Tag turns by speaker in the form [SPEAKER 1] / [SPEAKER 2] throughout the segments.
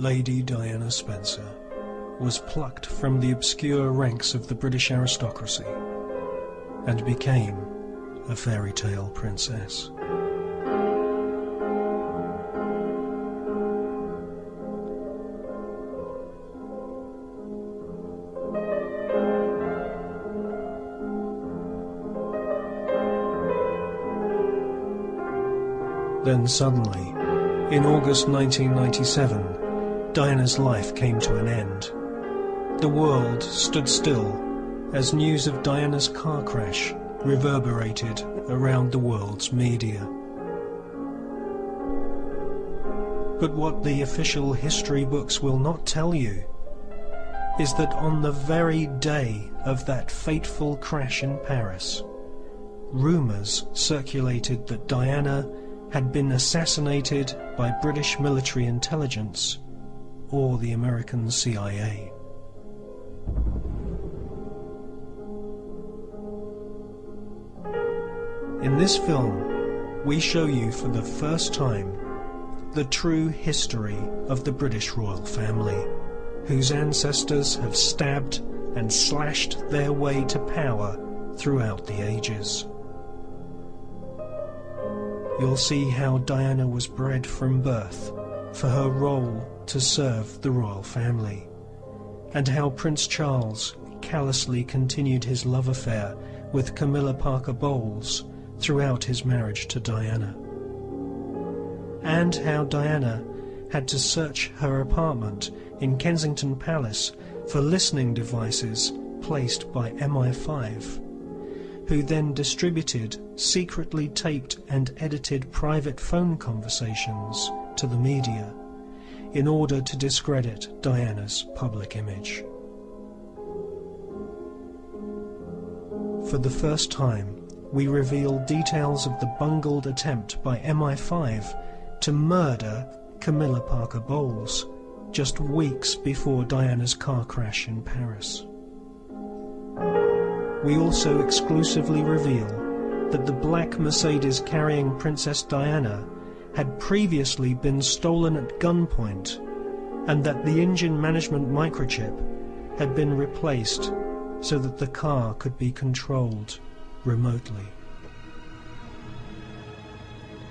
[SPEAKER 1] Lady Diana Spencer was plucked from the obscure ranks of the British aristocracy and became a fairy tale princess. Then suddenly, in August 1997, Diana's life came to an end. The world stood still as news of Diana's car crash reverberated around the world's media. But what the official history books will not tell you is that on the very day of that fateful crash in Paris, rumours circulated that Diana had been assassinated by British military intelligence or the American CIA. In this film, we show you for the first time the true history of the British royal family, whose ancestors have stabbed and slashed their way to power throughout the ages. You'll see how Diana was bred from birth for her role to serve the royal family, and how Prince Charles callously continued his love affair with Camilla Parker Bowles throughout his marriage to Diana, and how Diana had to search her apartment in Kensington Palace for listening devices placed by MI5, who then distributed secretly taped and edited private phone conversations to the media in order to discredit Diana's public image. For the first time, we reveal details of the bungled attempt by MI5 to murder Camilla Parker Bowles just weeks before Diana's car crash in Paris. We also exclusively reveal that the black Mercedes carrying Princess Diana had previously been stolen at gunpoint, and that the engine management microchip had been replaced so that the car could be controlled remotely.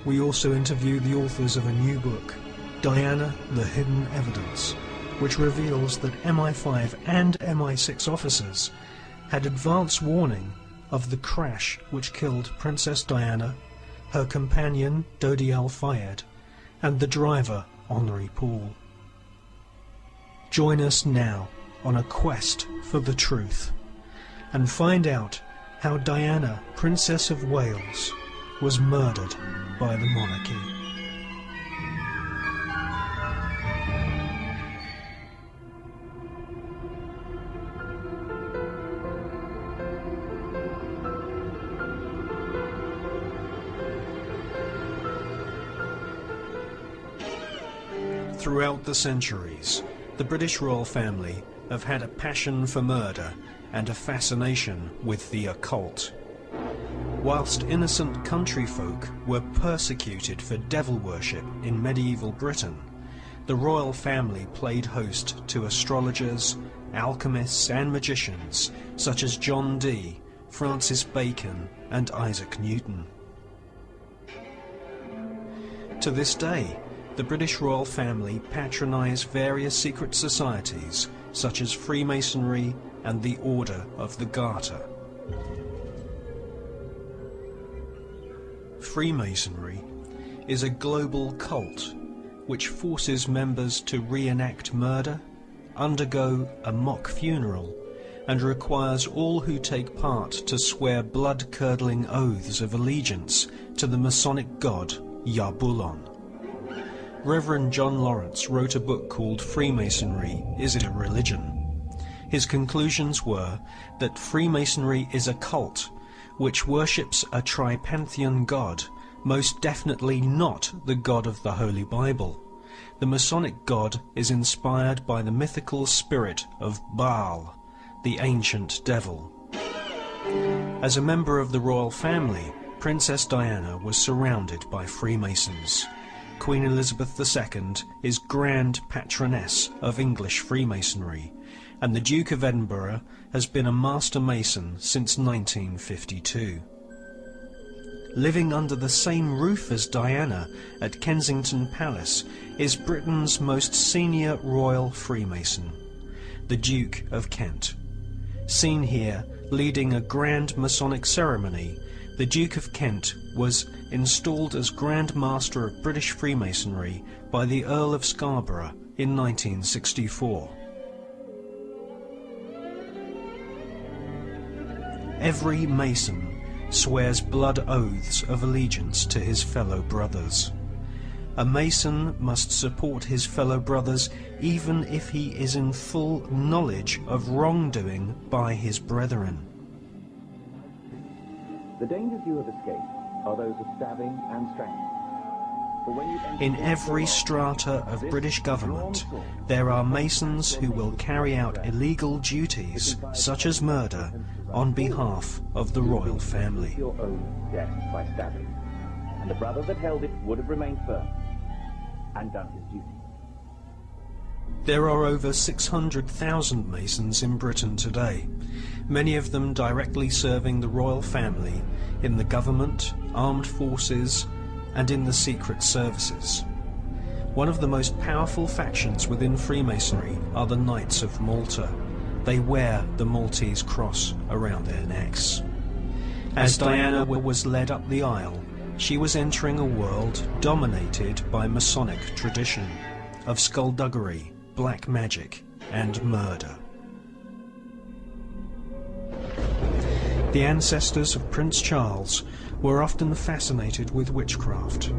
[SPEAKER 1] We also interview the authors of a new book, Diana, the Hidden Evidence, which reveals that MI5 and MI6 officers had advance warning of the crash which killed Princess Diana, her companion Dodi Al-Fayed, and the driver Henri Paul. Join us now on a quest for the truth, and find out how Diana, Princess of Wales, was murdered by the monarchy. Throughout the centuries, the British royal family have had a passion for murder and a fascination with the occult. Whilst innocent country folk were persecuted for devil worship in medieval Britain, the royal family played host to astrologers, alchemists and magicians such as John Dee, Francis Bacon and Isaac Newton. To this day, the British royal family patronise various secret societies such as Freemasonry and the Order of the Garter. Freemasonry is a global cult which forces members to reenact murder, undergo a mock funeral, and requires all who take part to swear blood-curdling oaths of allegiance to the Masonic god Yarbulon. Reverend John Lawrence wrote a book called Freemasonry, Is It a Religion? His conclusions were that Freemasonry is a cult which worships a tripantheon god, most definitely not the god of the Holy Bible. The Masonic god is inspired by the mythical spirit of Baal, the ancient devil. As a member of the royal family, Princess Diana was surrounded by Freemasons. Queen Elizabeth II is Grand Patroness of English Freemasonry, and the Duke of Edinburgh has been a Master Mason since 1952. Living under the same roof as Diana at Kensington Palace is Britain's most senior royal Freemason, the Duke of Kent. Seen here leading a grand Masonic ceremony, the Duke of Kent was installed as Grand Master of British Freemasonry by the Earl of Scarborough in 1964. Every Mason swears blood oaths of allegiance to his fellow brothers. A Mason must support his fellow brothers even if he is in full knowledge of wrongdoing by his brethren.
[SPEAKER 2] The dangers you have escaped are those of stabbing and strangling.
[SPEAKER 1] In every strata of British government, there are Masons who will carry out illegal duties, such as murder, on behalf of the royal family.
[SPEAKER 2] Your own death by stabbing, and the brother that held it would have remained firm and done his duty.
[SPEAKER 1] There are over 600,000 Masons in Britain today, many of them directly serving the royal family in the government, armed forces, and in the secret services. One of the most powerful factions within Freemasonry are the Knights of Malta. They wear the Maltese cross around their necks. As Diana was led up the aisle, she was entering a world dominated by Masonic tradition of skullduggery, black magic, and murder. The ancestors of Prince Charles were often fascinated with witchcraft.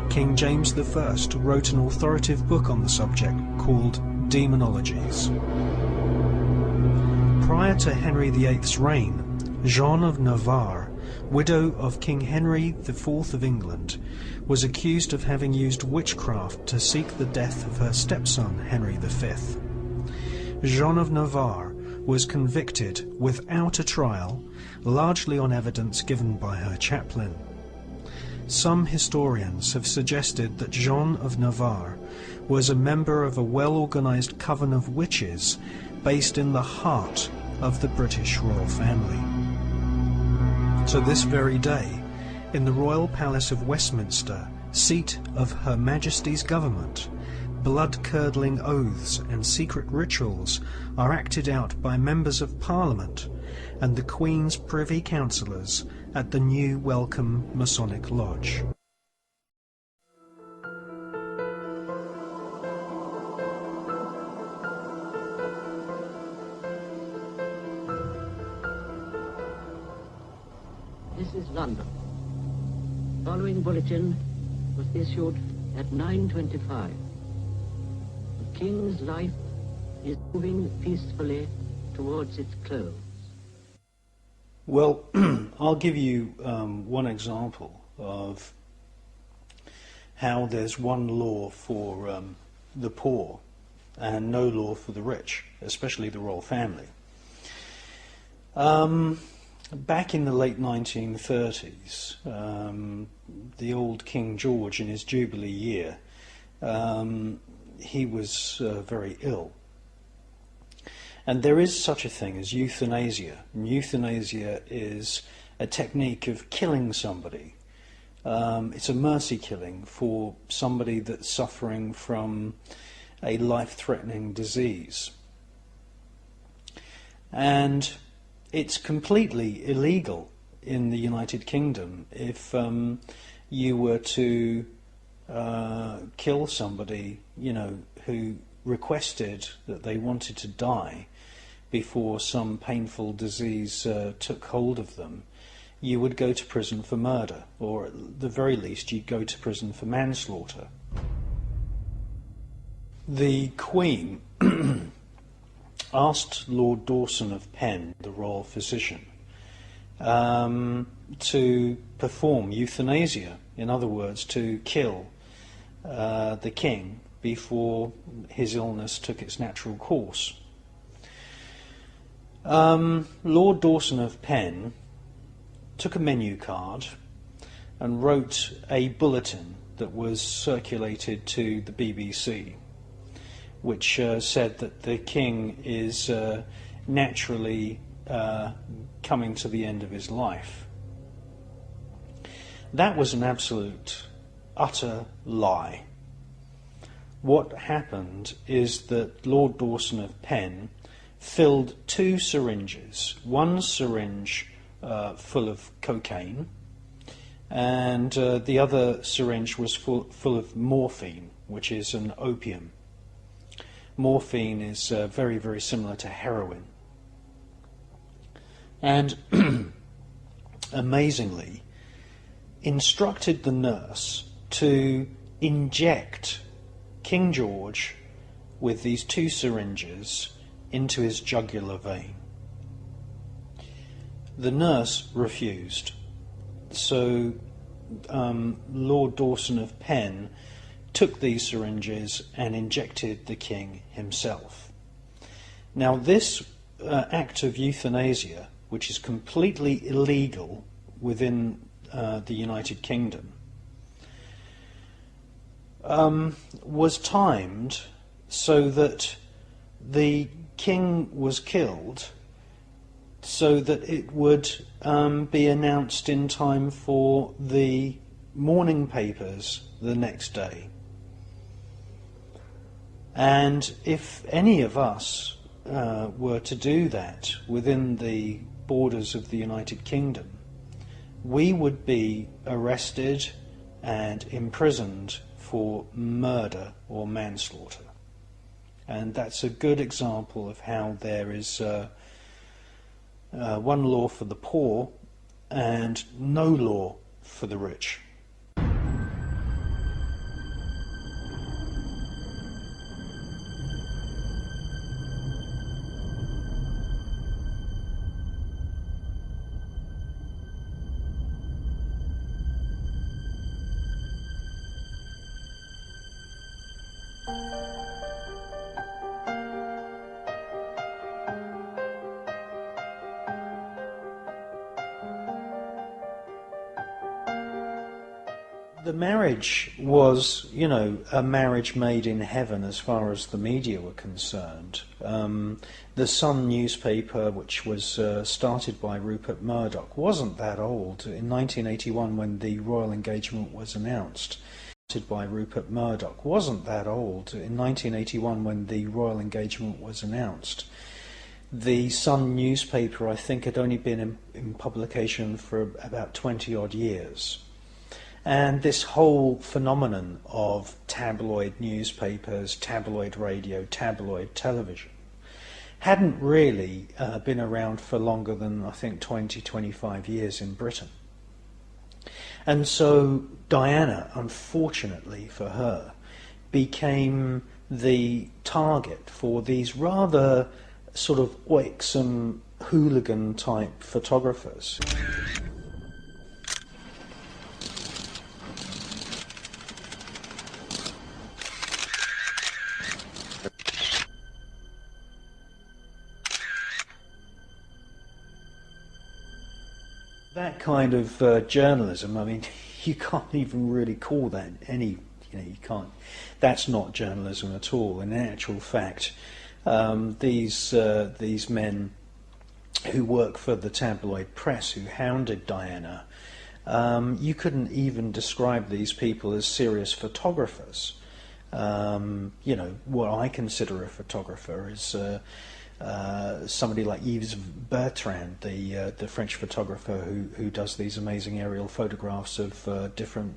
[SPEAKER 1] King James I wrote an authoritative book on the subject called Demonologies. Prior to Henry VIII's reign, Jeanne of Navarre, widow of King Henry IV of England, was accused of having used witchcraft to seek the death of her stepson Henry V. Jeanne of Navarre was convicted without a trial, largely on evidence given by her chaplain. Some historians have suggested that Jeanne of Navarre was a member of a well-organized coven of witches based in the heart of the British royal family. To this very day, in the Royal Palace of Westminster, seat of Her Majesty's government, blood-curdling oaths and secret rituals are acted out by members of Parliament and the Queen's Privy Councillors at the New Welcome Masonic Lodge.
[SPEAKER 3] This is London. Following bulletin was issued at 9:25. The King's life is moving peacefully towards its close.
[SPEAKER 1] Well, I'll give you one example of how there's one law for the poor and no law for the rich, especially the royal family. Back in the late 1930s, the old King George, in his Jubilee year, he was very ill. And there is such a thing as euthanasia. And euthanasia is a technique of killing somebody. It's a mercy killing for somebody that's suffering from a life-threatening disease. And it's completely illegal in the United Kingdom if you were to kill somebody, you know, who requested that they wanted to die before some painful disease took hold of them. You would go to prison for murder, or at the very least you'd go to prison for manslaughter. The Queen asked Lord Dawson of Penn, the royal physician, to perform euthanasia, in other words, to kill the king before his illness took its natural course. Lord Dawson of Penn took a menu card and wrote a bulletin that was circulated to the BBC, which said that the king is naturally coming to the end of his life. That was an absolute, utter lie. What happened is that Lord Dawson of Penn filled 2 syringes, one syringe full of cocaine, and the other syringe was full of morphine, which is an opium. Morphine is very, very similar to heroin. And amazingly, instructed the nurse to inject King George with these 2 syringes into his jugular vein. The nurse refused. So Lord Dawson of Penn took these syringes and injected the king himself. Now this act of euthanasia, which is completely illegal within the United Kingdom, was timed so that the king was killed so that it would be announced in time for the morning papers the next day. And if any of us were to do that within the borders of the United Kingdom, we would be arrested and imprisoned for murder or manslaughter. And that's a good example of how there is one law for the poor and no law for the rich. The marriage was, you know, a marriage made in heaven as far as the media were concerned. The Sun newspaper, which was started by Rupert Murdoch, wasn't that old. In 1981, when the royal engagement was announced, by Rupert Murdoch wasn't that old. In 1981, when the royal engagement was announced, the Sun newspaper, I think, had only been in publication for about 20 odd years. And this whole phenomenon of tabloid newspapers, tabloid radio, tabloid television hadn't really been around for longer than, I think, 20, 25 years in Britain. And so Diana, unfortunately for her, became the target for these rather sort of oixum hooligan type photographers. That kind of journalism, I mean, you can't even really call that any, you can't, that's not journalism at all. In actual fact, these men who work for the tabloid press, who hounded Diana, you couldn't even describe these people as serious photographers. What I consider a photographer is somebody like Yves Bertrand, the French photographer who does these amazing aerial photographs of different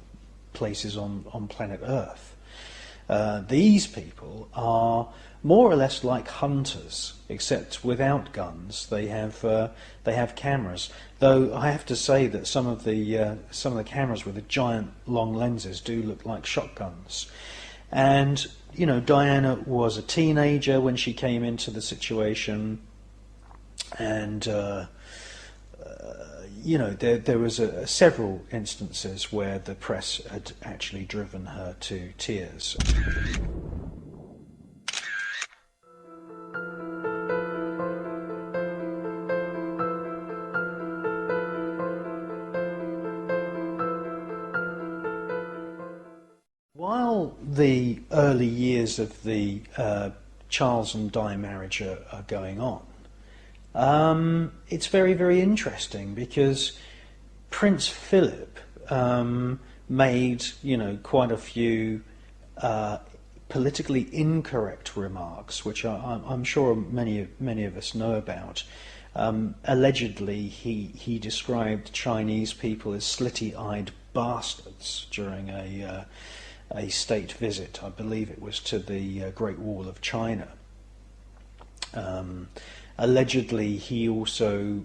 [SPEAKER 1] places on planet Earth. These people are more or less like hunters, except without guns. They have cameras. Though I have to say that some of the cameras with the giant long lenses do look like shotguns. And Diana was a teenager when she came into the situation, and there was several instances where the press had actually driven her to tears. While the early years of the Charles and Di marriage are going on, it's very, very interesting because Prince Philip made, quite a few politically incorrect remarks, which I'm sure many of us know about. Allegedly, he described Chinese people as slitty-eyed bastards during a state visit. I believe it was to the Great Wall of China. Allegedly, he also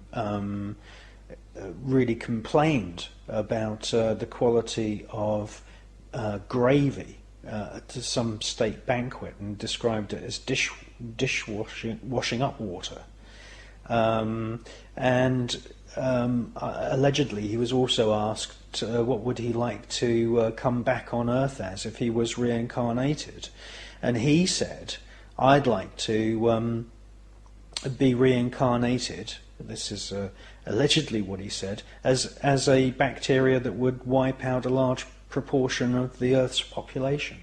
[SPEAKER 1] really complained about the quality of gravy to some state banquet and described it as washing up water. Allegedly, he was also asked what would he like to come back on Earth as if he was reincarnated, and he said, "I'd like to be reincarnated." This is allegedly what he said, as a bacteria that would wipe out a large proportion of the Earth's population.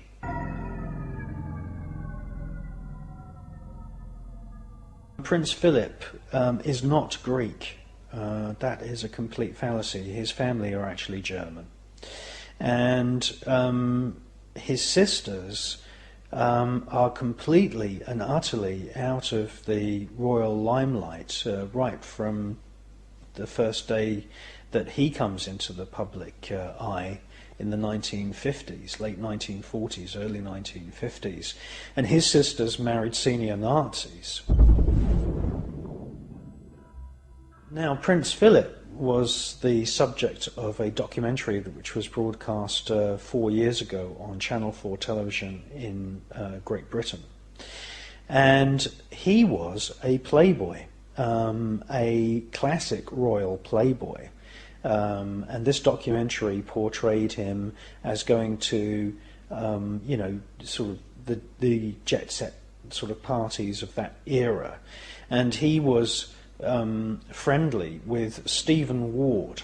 [SPEAKER 1] Prince Philip is not Greek. That is a complete fallacy. His family are actually German. And his sisters are completely and utterly out of the royal limelight right from the first day that he comes into the public eye in the 1950s, late 1940s, early 1950s. And his sisters married senior Nazis. Now, Prince Philip was the subject of a documentary which was broadcast 4 years ago on Channel 4 television in Great Britain. And he was a playboy, a classic royal playboy. And this documentary portrayed him as going to, sort of the jet set sort of parties of that era. And he was friendly with Stephen Ward.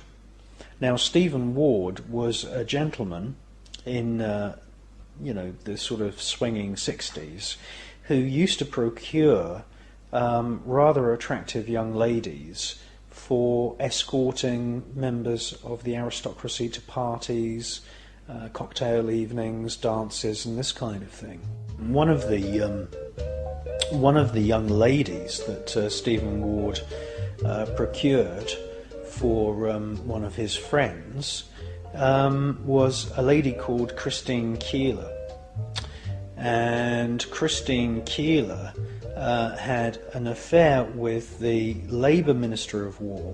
[SPEAKER 1] Now, Stephen Ward was a gentleman in, the sort of swinging 60s who used to procure rather attractive young ladies for escorting members of the aristocracy to parties, cocktail evenings, dances, and this kind of thing. One of the young ladies that Stephen Ward procured for one of his friends was a lady called Christine Keeler. And Christine Keeler had an affair with the Labour Minister of War,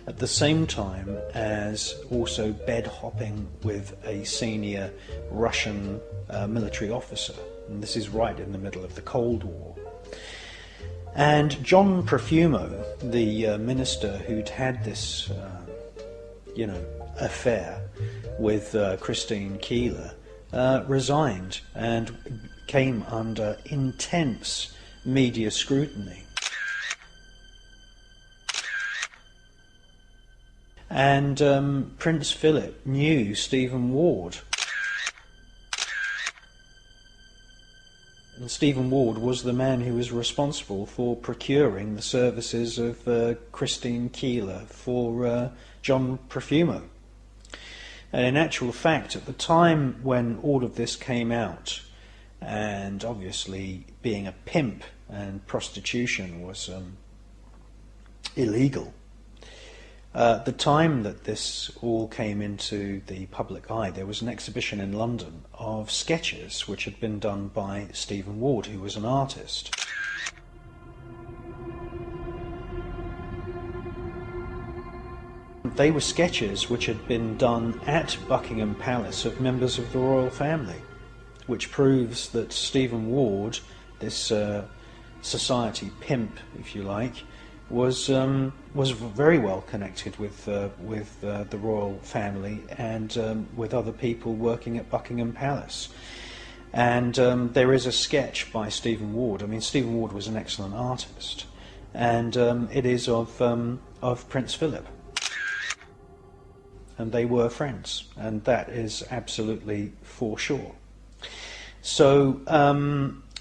[SPEAKER 1] at the same time as also bed-hopping with a senior Russian military officer. And this is right in the middle of the Cold War. And John Profumo, the minister who'd had this, affair with Christine Keeler, resigned and came under intense media scrutiny. And Prince Philip knew Stephen Ward. And Stephen Ward was the man who was responsible for procuring the services of Christine Keeler for John Profumo. And in actual fact, at the time when all of this came out, and obviously being a pimp and prostitution was illegal, the time that this all came into the public eye, there was an exhibition in London of sketches which had been done by Stephen Ward, who was an artist. They were sketches which had been done at Buckingham Palace of members of the royal family, which proves that Stephen Ward, this society pimp, if you like, was very well connected with the royal family and with other people working at Buckingham Palace. And there is a sketch by Stephen Ward. I mean, Stephen Ward was an excellent artist, and it is of Prince Philip. and they were friends, and that is absolutely for sure. So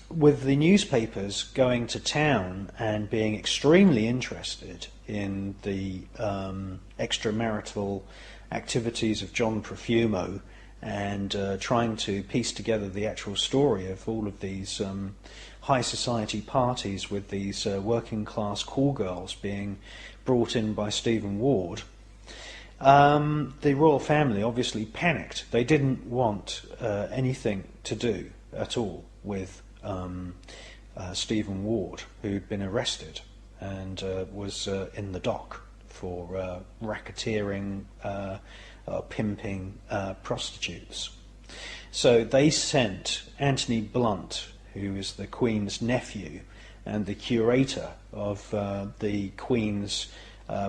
[SPEAKER 1] with the newspapers going to town and being extremely interested in the extramarital activities of John Profumo, and trying to piece together the actual story of all of these high society parties with these working class call girls being brought in by Stephen Ward, the royal family obviously panicked. They didn't want anything to do at all with Stephen Ward, who'd been arrested and was in the dock for racketeering, pimping prostitutes. So they sent Anthony Blunt, who is the Queen's nephew and the curator of the Queen's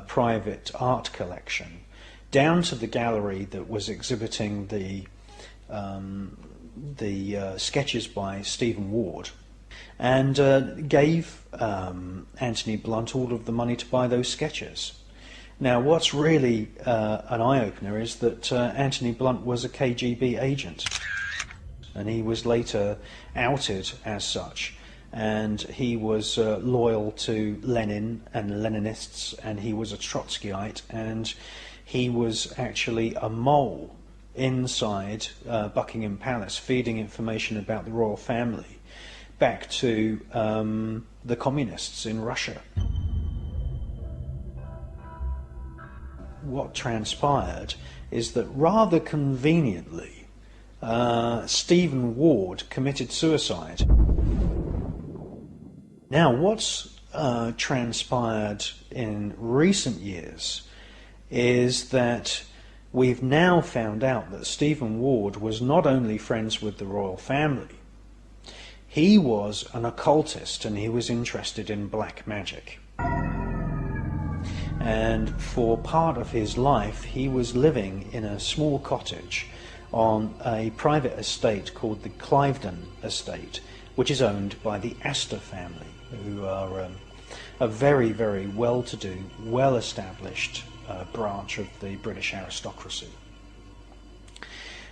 [SPEAKER 1] private art collection, down to the gallery that was exhibiting the sketches by Stephen Ward, and gave Anthony Blunt all of the money to buy those sketches. Now, what's really an eye-opener is that Anthony Blunt was a KGB agent, and he was later outed as such, and he was loyal to Lenin and Leninists, and he was a Trotskyite, and he was actually a mole inside Buckingham Palace, feeding information about the royal family back to the communists in Russia. What transpired is that rather conveniently, Stephen Ward committed suicide. Now, what's transpired in recent years is that we've now found out that Stephen Ward was not only friends with the royal family, he was an occultist, and he was interested in black magic. And for part of his life he was living in a small cottage on a private estate called the Cliveden Estate, which is owned by the Astor family, who are a very, very well-to-do, well-established branch of the British aristocracy.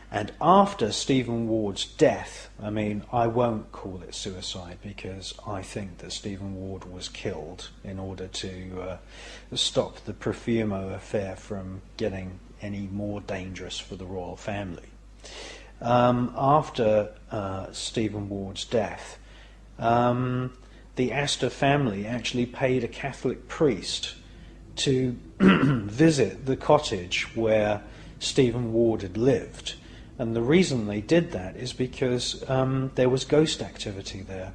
[SPEAKER 1] And after Stephen Ward's death, I mean, I won't call it suicide, because I think that Stephen Ward was killed in order to stop the Profumo affair from getting any more dangerous for the royal family. After Stephen Ward's death, the Astor family actually paid a Catholic priest to visit the cottage where Stephen Ward had lived. And the reason they did that is because there was ghost activity there.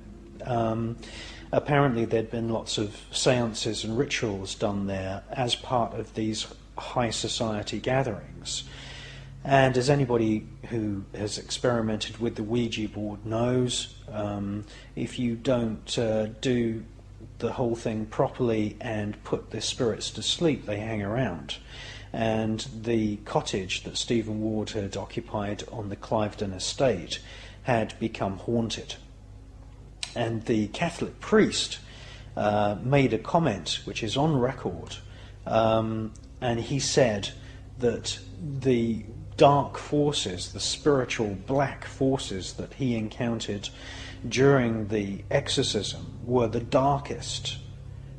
[SPEAKER 1] Apparently there'd been lots of seances and rituals done there as part of these high society gatherings. And as anybody who has experimented with the Ouija board knows, if you don't do the whole thing properly and put the spirits to sleep, they hang around. And the cottage that Stephen Ward had occupied on the Cliveden estate had become haunted. And the Catholic priest made a comment, which is on record, and he said that the dark forces, the spiritual black forces that he encountered during the exorcism were the darkest,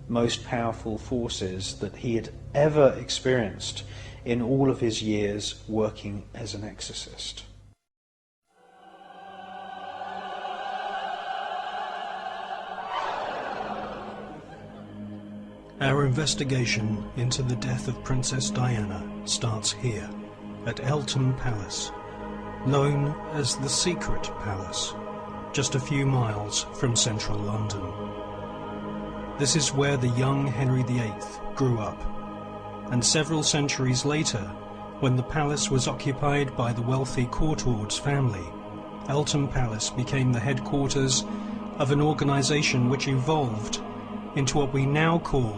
[SPEAKER 1] most powerful forces that he had ever experienced in all of his years working as an exorcist. Our investigation into the death of Princess Diana starts here, at Eltham Palace, known as the Secret Palace, just a few miles from central London. This is where the young Henry VIII grew up, and several centuries later, when the palace was occupied by the wealthy Courtaulds family, Eltham Palace became the headquarters of an organisation which evolved into what we now call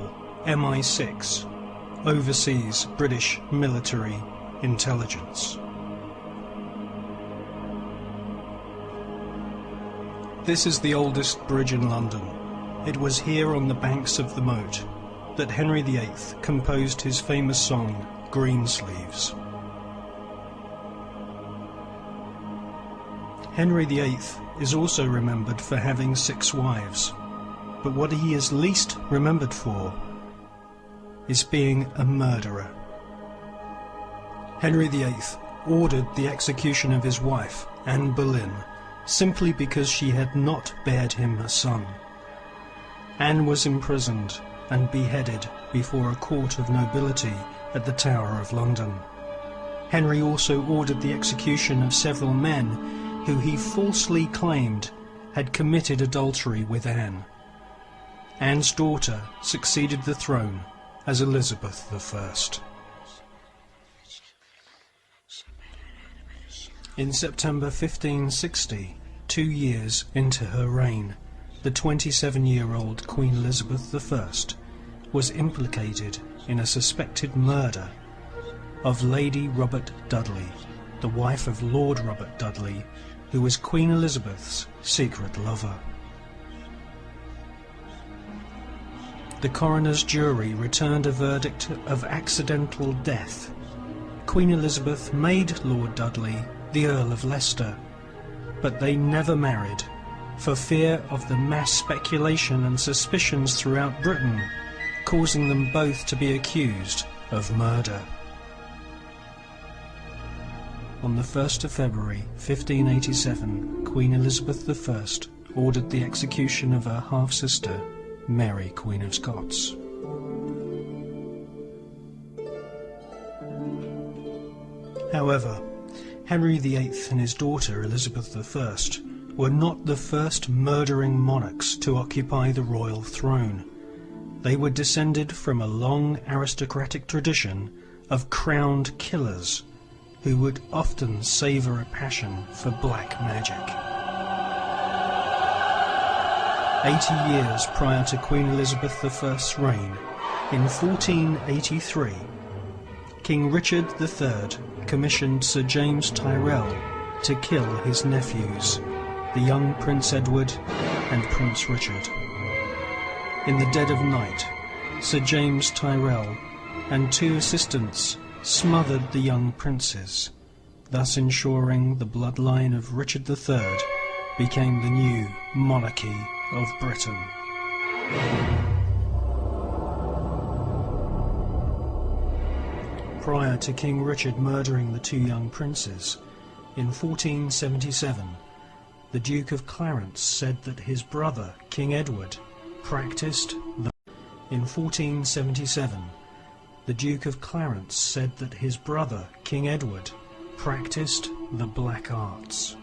[SPEAKER 1] MI6, Overseas British Military Intelligence. This is the oldest bridge in London. It was here on the banks of the moat that Henry VIII composed his famous song, Greensleeves. Henry VIII is also remembered for having 6 wives, but what he is least remembered for is being a murderer. Henry VIII ordered the execution of his wife, Anne Boleyn, simply because she had not bared him a son. Anne was imprisoned and beheaded before a court of nobility at the Tower of London. Henry also ordered the execution of several men who he falsely claimed had committed adultery with Anne. Anne's daughter succeeded the throne as Elizabeth I. In September 1560, 2 years into her reign, the 27-year-old Queen Elizabeth I was implicated in a suspected murder of Lady Robert Dudley, the wife of Lord Robert Dudley, who was Queen Elizabeth's secret lover. The coroner's jury returned a verdict of accidental death. Queen Elizabeth made Lord Dudley the Earl of Leicester, but they never married, for fear of the mass speculation and suspicions throughout Britain, causing them both to be accused of murder. On the 1st of February 1587, Queen Elizabeth I ordered the execution of her half-sister, Mary, Queen of Scots. However, Henry VIII and his daughter Elizabeth I were not the first murdering monarchs to occupy the royal throne. They were descended from a long aristocratic tradition of crowned killers who would often savour a passion for black magic. 80 years prior to Queen Elizabeth I's reign, in 1483, King Richard III commissioned Sir James Tyrrell to kill his nephews, the young Prince Edward and Prince Richard. In the dead of night, Sir James Tyrrell and 2 assistants smothered the young princes, thus ensuring the bloodline of Richard III became the new monarchy of Britain. Prior to King Richard murdering the 2 young princes, in 1477, the Duke of Clarence said that his brother, King Edward, practiced the... In 1477, the Duke of Clarence said that his brother, King Edward, practiced the black arts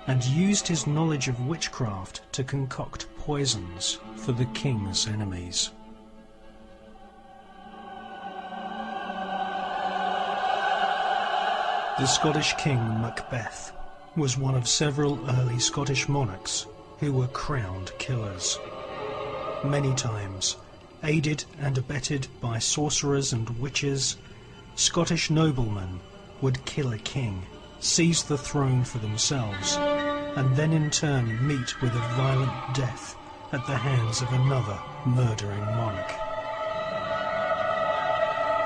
[SPEAKER 1] and used his knowledge of witchcraft to concoct poisons for the king's enemies. The Scottish King Macbeth was one of several early Scottish monarchs who were crowned killers. Many times, aided and abetted by sorcerers and witches, Scottish noblemen would kill a king, seize the throne for themselves, and then in turn meet with a violent death at the hands of another murdering monarch.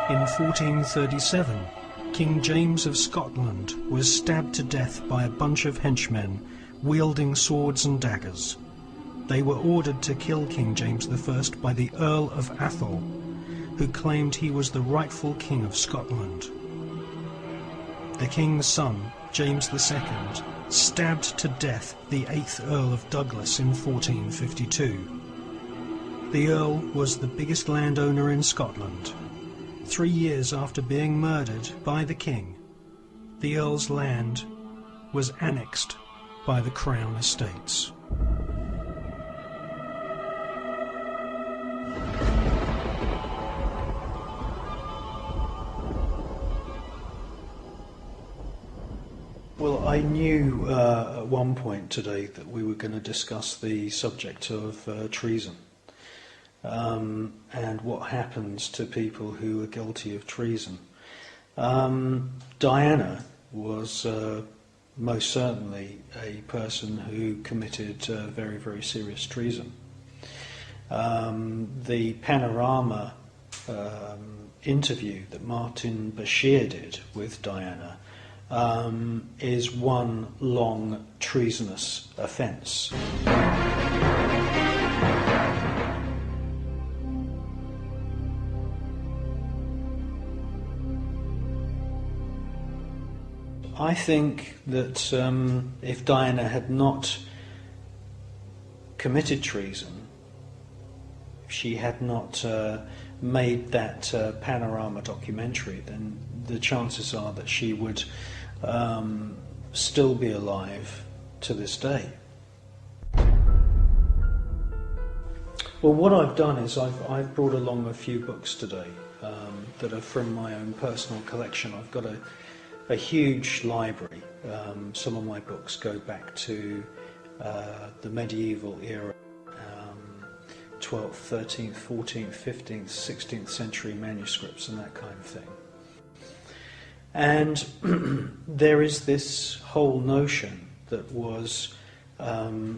[SPEAKER 1] In 1437, King James of Scotland was stabbed to death by a bunch of henchmen wielding swords and daggers. They were ordered to kill King James I by the Earl of Athol, who claimed he was the rightful King of Scotland. The king's son, James II, stabbed to death the 8th Earl of Douglas in 1452. The Earl was the biggest landowner in Scotland. 3 years after being murdered by the king, the Earl's land was annexed by the Crown Estates. Well, I knew at one point today that we were going to discuss the subject of treason. And what happens to people who are guilty of treason. Diana was most certainly a person who committed very, very serious treason. The Panorama interview that Martin Bashir did with Diana is one long treasonous offence. I think that if Diana had not committed treason, if she had not made that panorama documentary, then the chances are that she would still be alive to this day. Well, what I've done is I've brought along a few books today that are from my own personal collection. I've got a huge library. Some of my books go back to the medieval era, 12th, 13th, 14th, 15th, 16th century manuscripts and that kind of thing. And there is this whole notion that was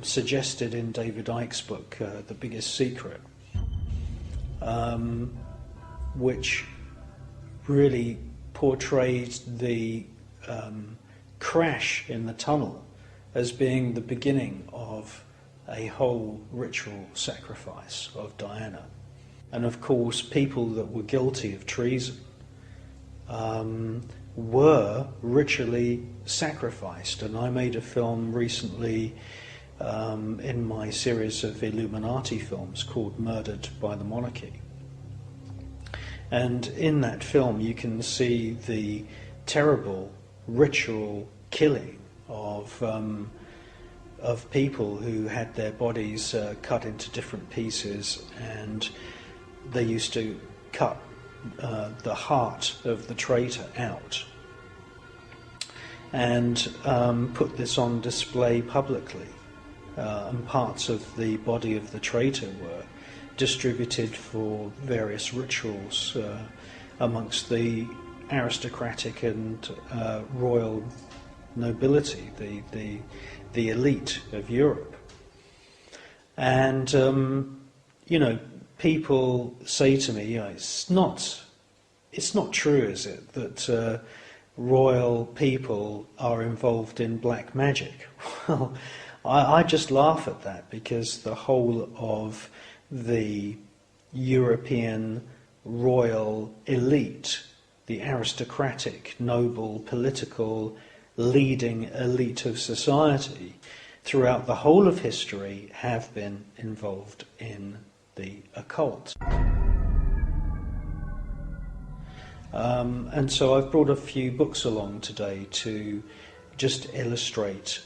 [SPEAKER 1] suggested in David Icke's book, The Biggest Secret, which really portrayed the crash in the tunnel as being the beginning of a whole ritual sacrifice of Diana. And of course, people that were guilty of treason were ritually sacrificed. And I made a film recently in my series of Illuminati films called Murdered by the Monarchy. And in that film you can see the terrible ritual killing of people who had their bodies cut into different pieces, and they used to cut the heart of the traitor out and put this on display publicly, and parts of the body of the traitor were distributed for various rituals amongst the aristocratic and royal nobility, the elite of Europe. And you know, people say to me, it's not true, is it, that royal people are involved in black magic? Well, I just laugh at that, because the whole of the European royal elite, the aristocratic, noble, political, leading elite of society, throughout the whole of history, have been involved in the occult. And so I've brought a few books along today to just illustrate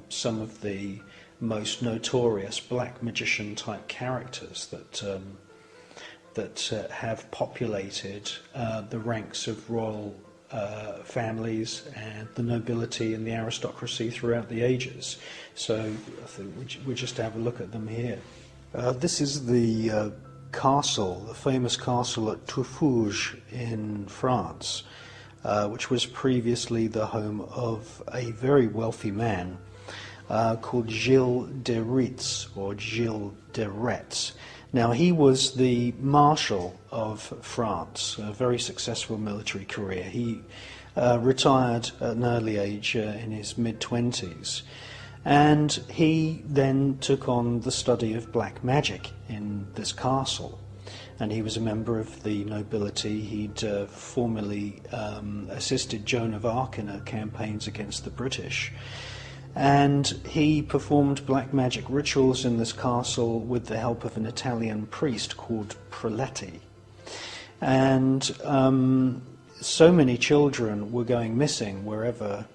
[SPEAKER 1] some of the most notorious black magician type characters that have populated the ranks of royal families and the nobility and the aristocracy throughout the ages. So I think we'll just have a look at them here. This is the castle, the famous castle at Taufouge in France, which was previously the home of a very wealthy man called Gilles de Retz, or Gilles de Retz. Now, he was the Marshal of France, a very successful military career. He retired at an early age in his mid-20s, and he then took on the study of black magic in this castle. And he was a member of the nobility. He'd formerly assisted Joan of Arc in her campaigns against the British. And he performed black magic rituals in this castle with the help of an Italian priest called Preletti. And so many children were going missing wherever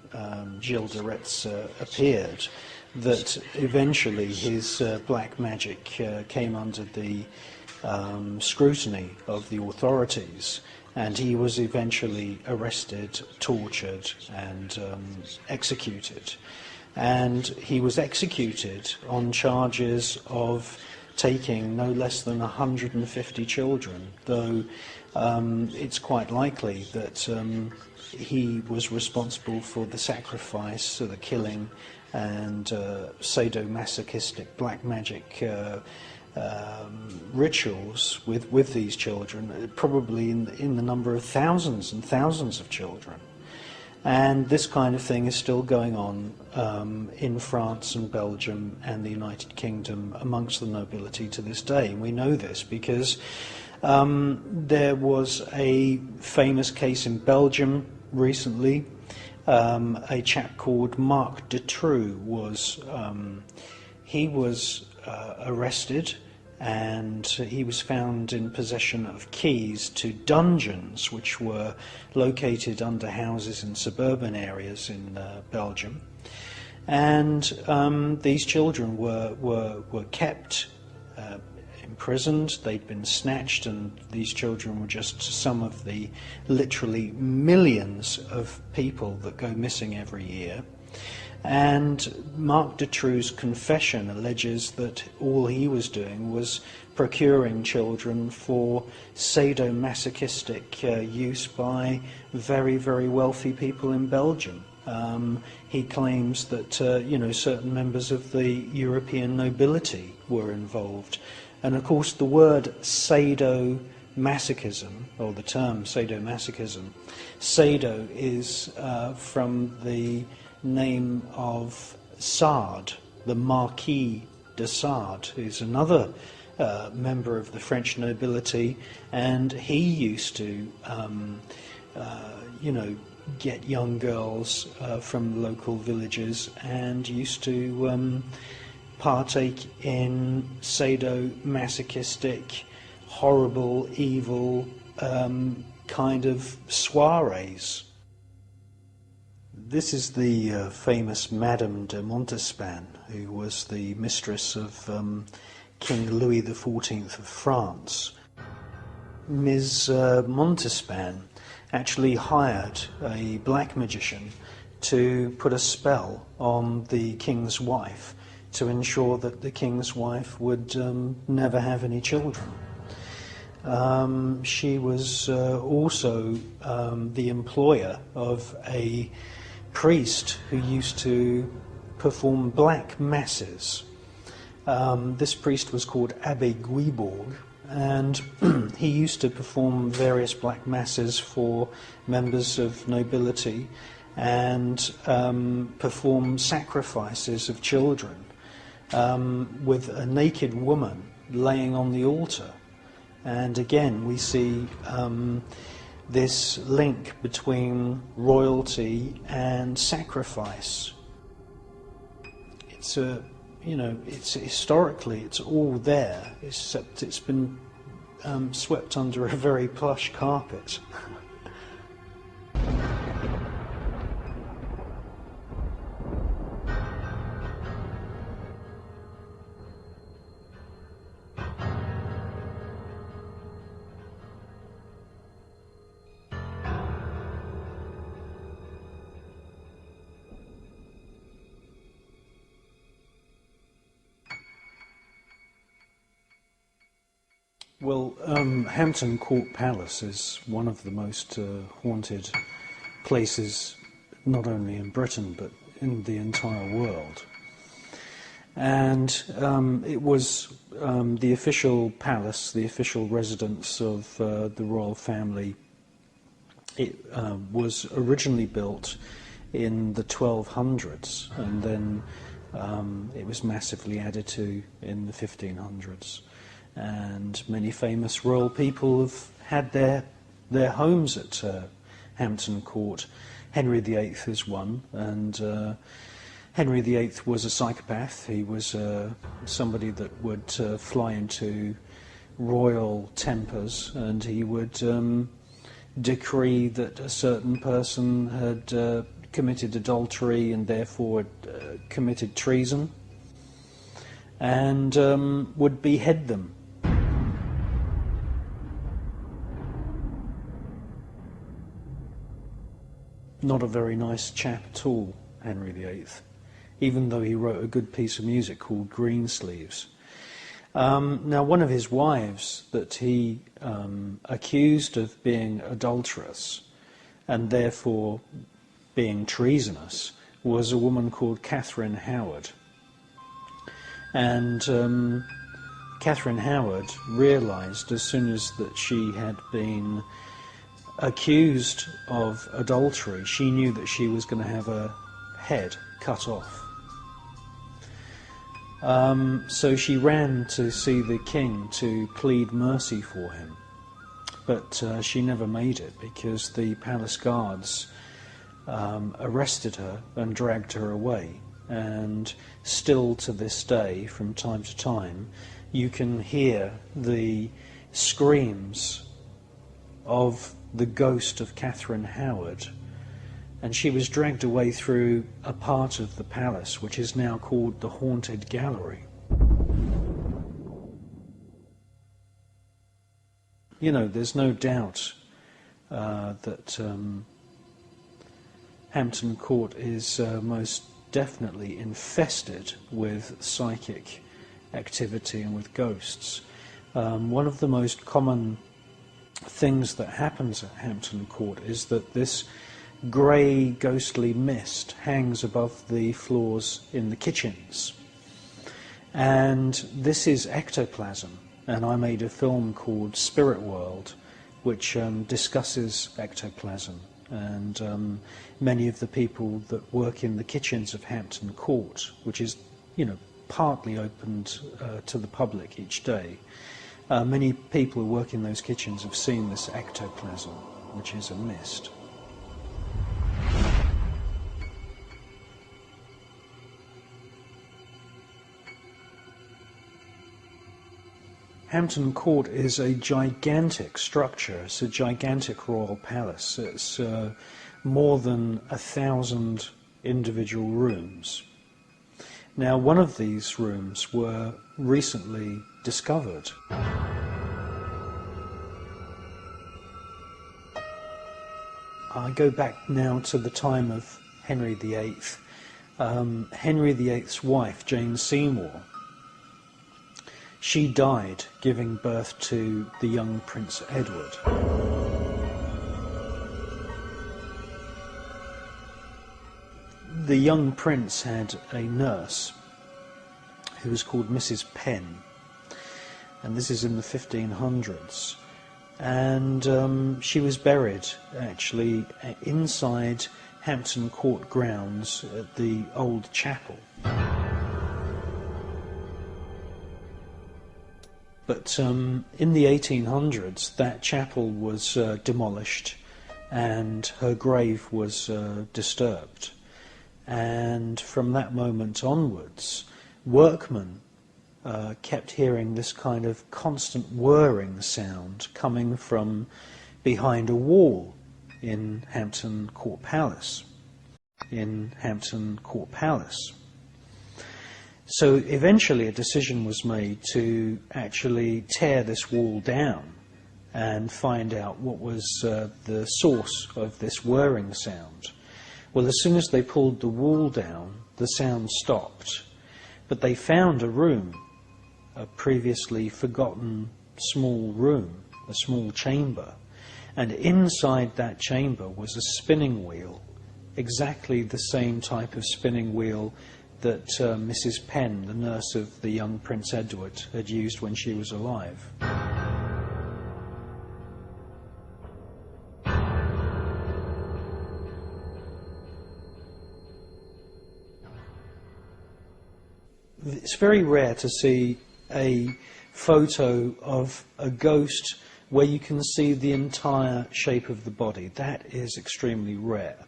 [SPEAKER 1] Gilles de Retz appeared, that eventually his black magic came under the scrutiny of the authorities, and he was eventually arrested, tortured, and executed. And he was executed on charges of taking no less than 150 children, though it's quite likely that he was responsible for the sacrifice, the killing, and sadomasochistic black magic rituals with these children, probably in the number of thousands and thousands of children. And this kind of thing is still going on in France and Belgium and the United Kingdom amongst the nobility to this day. And we know this because there was a famous case in Belgium recently. A chap called Marc Dutroux was arrested, and he was found in possession of keys to dungeons which were located under houses in suburban areas in Belgium. And these children were kept imprisoned. They'd been snatched, and these children were just some of the literally millions of people that go missing every year. And Marc Dutroux's confession alleges that all he was doing was procuring children for sadomasochistic use by very, very wealthy people in Belgium. He claims that certain members of the European nobility were involved. And of course the word sadomasochism, or the term sadomasochism, sado is from the name of Sade, the Marquis de Sade, who's another member of the French nobility, and he used to, get young girls from local villages and used to partake in sadomasochistic, horrible, evil kind of soirees. This is the famous Madame de Montespan, who was the mistress of King Louis XIV of France. Ms. Montespan actually hired a black magician to put a spell on the king's wife to ensure that the king's wife would never have any children. She was also the employer of a priest who used to perform black masses. This priest was called Abbé Guibourg, and he used to perform various black masses for members of nobility and perform sacrifices of children with a naked woman laying on the altar. And again we see this link between royalty and sacrifice. It's historically it's all there, except it's been swept under a very plush carpet. Well, Hampton Court Palace is one of the most haunted places, not only in Britain, but in the entire world. And it was the official palace, the official residence of the royal family. It was originally built in the 1200s, and then it was massively added to in the 1500s. And many famous royal people have had their homes at Hampton Court. Henry VIII is one, and Henry VIII was a psychopath. He was somebody that would fly into royal tempers, and he would decree that a certain person had committed adultery and therefore committed treason, and would behead them. Not a very nice chap at all, Henry VIII, even though he wrote a good piece of music called Greensleeves. Now, one of his wives that he accused of being adulterous and therefore being treasonous was a woman called Catherine Howard. And Catherine Howard realised as soon as that she had been accused of adultery, she knew that she was going to have her head cut off. So she ran to see the king to plead mercy for him, but she never made it because the palace guards arrested her and dragged her away. And still to this day, from time to time, you can hear the screams of the ghost of Catherine Howard. And she was dragged away through a part of the palace which is now called the Haunted Gallery. You know, there's no doubt that Hampton Court is most definitely infested with psychic activity and with ghosts. One of the most common things that happens at Hampton Court is that this grey ghostly mist hangs above the floors in the kitchens, and this is ectoplasm. And I made a film called Spirit World which discusses ectoplasm, and many of the people that work in the kitchens of Hampton Court, which is, you know, partly opened to the public each day, many people who work in those kitchens have seen this ectoplasm, which is a mist. Hampton Court is a gigantic structure. It's a gigantic royal palace. It's more than 1,000 individual rooms. Now, one of these rooms were recently discovered. I go back now to the time of Henry VIII. Henry VIII's wife, Jane Seymour, she died giving birth to the young Prince Edward. The young prince had a nurse who was called Mrs. Penn, and this is in the 1500s, and she was buried actually inside Hampton Court grounds at the old chapel. But in the 1800s, that chapel was demolished and her grave was disturbed. And from that moment onwards, workmen kept hearing this kind of constant whirring sound coming from behind a wall in Hampton Court Palace. So eventually a decision was made to actually tear this wall down and find out what was the source of this whirring sound. Well, as soon as they pulled the wall down, the sound stopped. But they found a room, a previously forgotten small room, a small chamber. And inside that chamber was a spinning wheel, exactly the same type of spinning wheel that Mrs. Penn, the nurse of the young Prince Edward, had used when she was alive. It's very rare to see a photo of a ghost where you can see the entire shape of the body. That is extremely rare.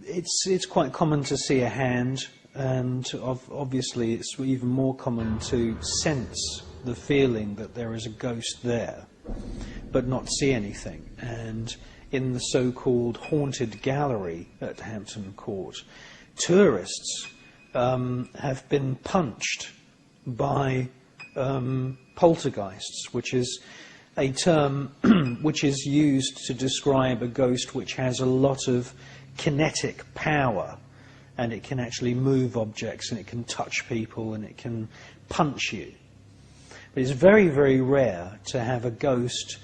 [SPEAKER 1] It's quite common to see a hand, and obviously it's even more common to sense the feeling that there is a ghost there, but not see anything. And in the so-called Haunted Gallery at Hampton Court, tourists have been punched by poltergeists, which is a term which is used to describe a ghost which has a lot of kinetic power, and it can actually move objects, and it can touch people, and it can punch you. But it's very, very rare to have a ghost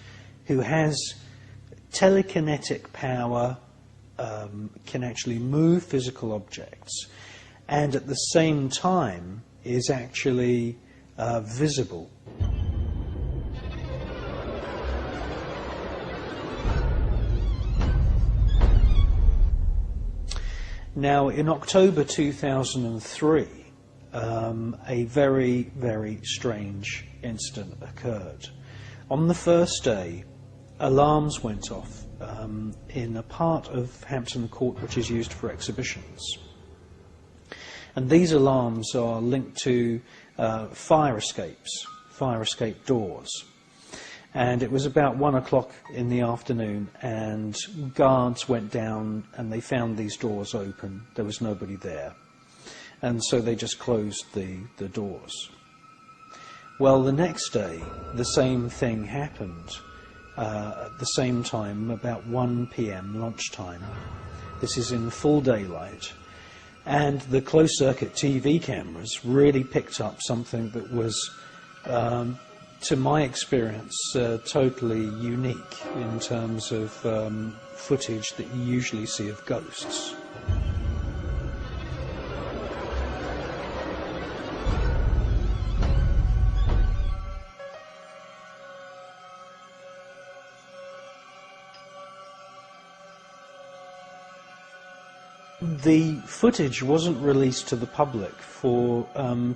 [SPEAKER 1] who has telekinetic power, can actually move physical objects, and at the same time is actually visible. Now, in October 2003, a very, very strange incident occurred. On the first day, alarms went off in a part of Hampton Court which is used for exhibitions. And these alarms are linked to fire escape doors. And it was about 1 o'clock in the afternoon, and guards went down and they found these doors open. There was nobody there. And so they just closed the doors. Well, the next day, the same thing happened. At the same time, about 1 p.m. lunchtime. This is in full daylight. And the closed-circuit TV cameras really picked up something that was, to my experience, totally unique in terms of footage that you usually see of ghosts. The footage wasn't released to the public for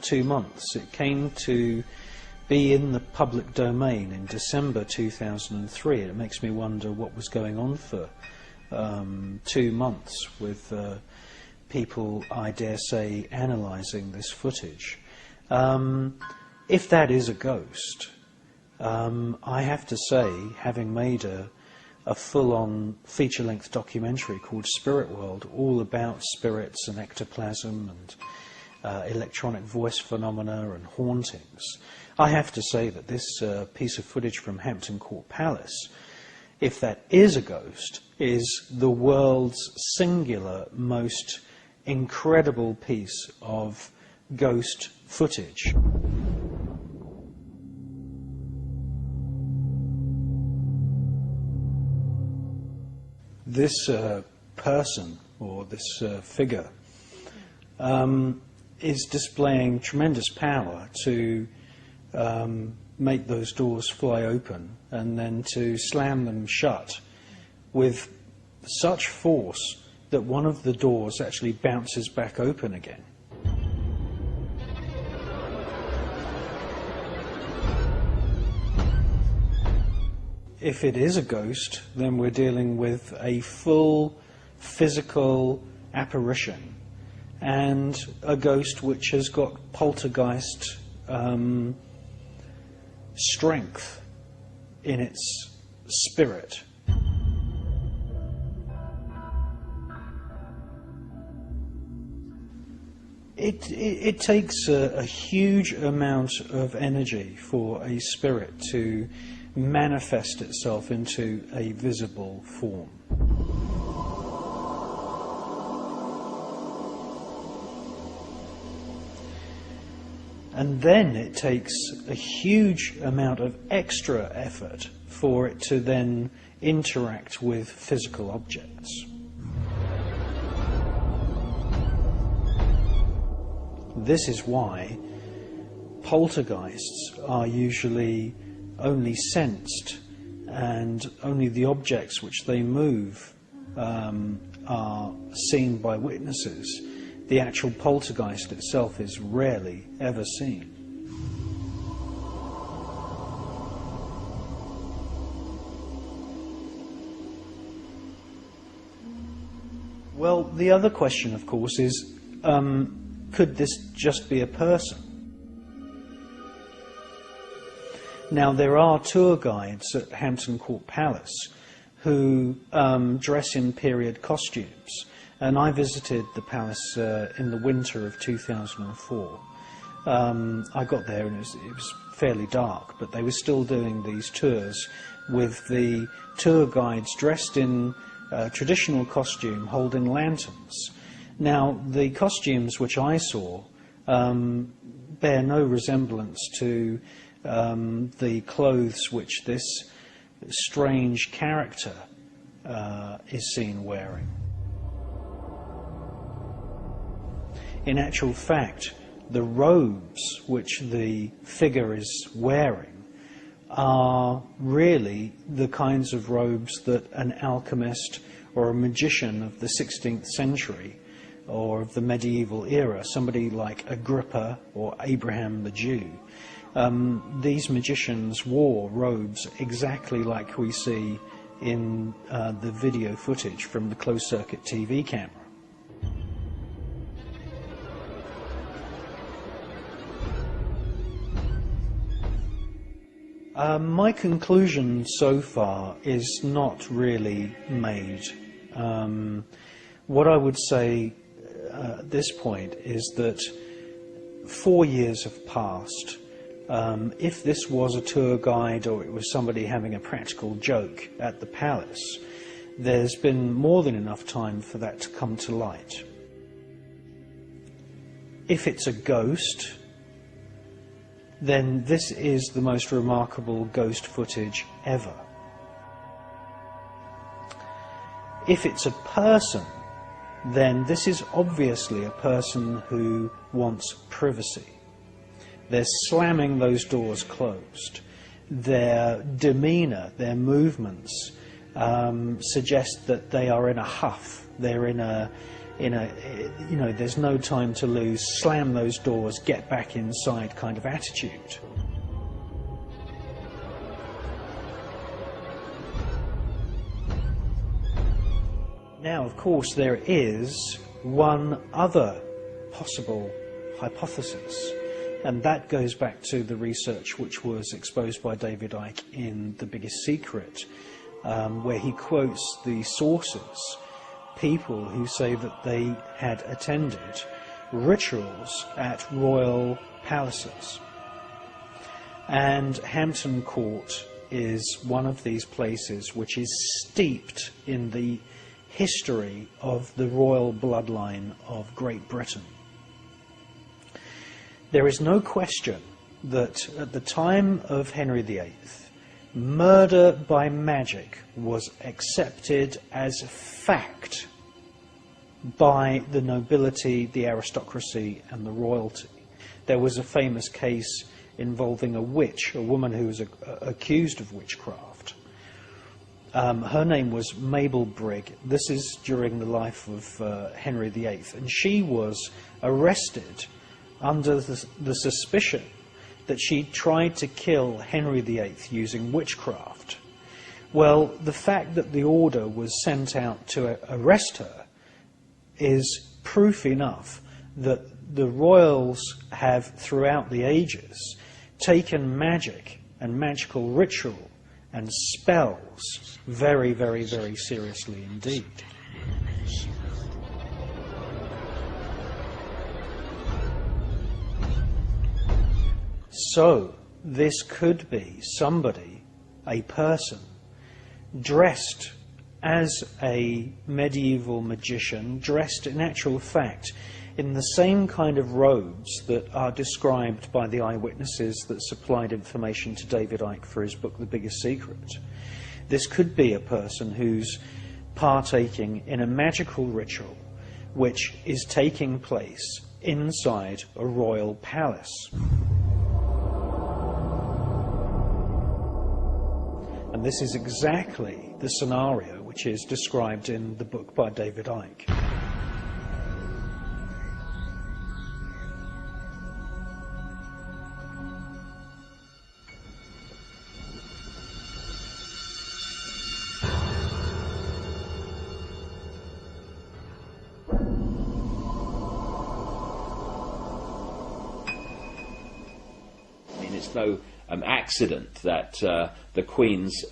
[SPEAKER 1] 2 months. It came to be in the public domain in December 2003. It makes me wonder what was going on for 2 months with people, I dare say, analysing this footage. If that is a ghost, I have to say, having made a full-on feature-length documentary called Spirit World, all about spirits and ectoplasm and electronic voice phenomena and hauntings, I have to say that this piece of footage from Hampton Court Palace, if that is a ghost, is the world's singular most incredible piece of ghost footage. This person, or this figure, is displaying tremendous power to make those doors fly open and then to slam them shut with such force that one of the doors actually bounces back open again. If it is a ghost, then we're dealing with a full physical apparition, and a ghost which has got poltergeist strength in its spirit. It takes a huge amount of energy for a spirit to manifest itself into a visible form. And then it takes a huge amount of extra effort for it to then interact with physical objects. This is why poltergeists are usually only sensed, and only the objects which they move are seen by witnesses. The actual poltergeist itself is rarely ever seen. Well, the other question, of course, is could this just be a person? Now, there are tour guides at Hampton Court Palace who dress in period costumes, and I visited the palace in the winter of 2004. I got there and it was fairly dark, but they were still doing these tours with the tour guides dressed in traditional costume holding lanterns. Now, the costumes which I saw bear no resemblance to the clothes which this strange character is seen wearing. In actual fact, the robes which the figure is wearing are really the kinds of robes that an alchemist or a magician of the 16th century or of the medieval era, somebody like Agrippa or Abraham the Jew, these magicians wore robes exactly like we see in the video footage from the closed-circuit TV camera. My conclusion so far is not really made. What I would say at this point is that 4 years have passed. If this was a tour guide or it was somebody having a practical joke at the palace, there's been more than enough time for that to come to light. If it's a ghost, then this is the most remarkable ghost footage ever. If it's a person, then this is obviously a person who wants privacy. They're slamming those doors closed. Their demeanour, their movements suggest that they are in a huff. They're in a, there's no time to lose, slam those doors, get back inside kind of attitude. Now, of course, there is one other possible hypothesis, and that goes back to the research which was exposed by David Icke in The Biggest Secret, where he quotes the sources, people who say that they had attended rituals at royal palaces. And Hampton Court is one of these places which is steeped in the history of the royal bloodline of Great Britain. There is no question that at the time of Henry VIII, murder by magic was accepted as fact by the nobility, the aristocracy, and the royalty. There was a famous case involving a witch, a woman who was accused of witchcraft. Her name was Mabel Brigg. This is during the life of Henry VIII, and she was arrested under the suspicion that she tried to kill Henry VIII using witchcraft. Well, the fact that the order was sent out to arrest her is proof enough that the royals have, throughout the ages, taken magic and magical ritual and spells very, very, very seriously indeed. So, this could be somebody, a person, dressed as a medieval magician, dressed in actual fact in the same kind of robes that are described by the eyewitnesses that supplied information to David Icke for his book The Biggest Secret. This could be a person who's partaking in a magical ritual which is taking place inside a royal palace. And this is exactly the scenario which is described in the book by David Icke.
[SPEAKER 4] It's no accident that the Queen's,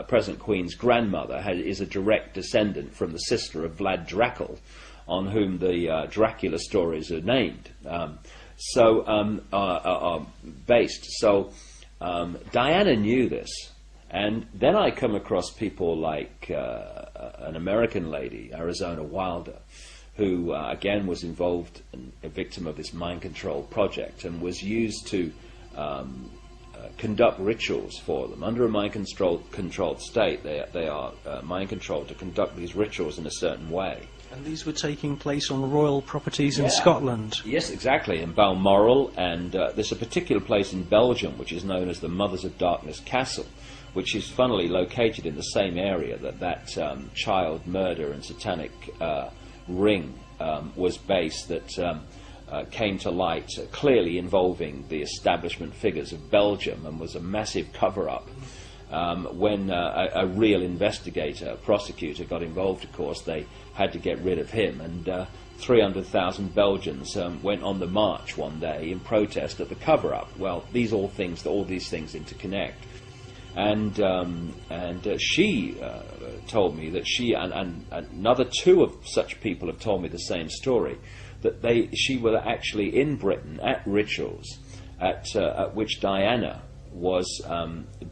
[SPEAKER 4] present Queen's grandmother is a direct descendant from the sister of Vlad Dracul, on whom the Dracula stories are named, are based. So Diana knew this, and then I come across people like an American lady, Arizona Wilder, who again was involved in a victim of this mind control project and was used to conduct rituals for them. Under a mind-controlled state, they are mind-controlled to conduct these rituals in a certain way.
[SPEAKER 1] And these were taking place on royal properties in Scotland?
[SPEAKER 4] Yes, exactly, in Balmoral, and there's a particular place in Belgium which is known as the Mothers of Darkness Castle, which is funnily located in the same area that child murder and satanic ring was based that came to light clearly involving the establishment figures of Belgium and was a massive cover-up. When a real investigator, a prosecutor, got involved, of course, they had to get rid of him, and 300,000 Belgians went on the march one day in protest at the cover-up. Well, all these things interconnect. And she told me that she and another two of such people have told me the same story, that she was actually in Britain at rituals at which Diana was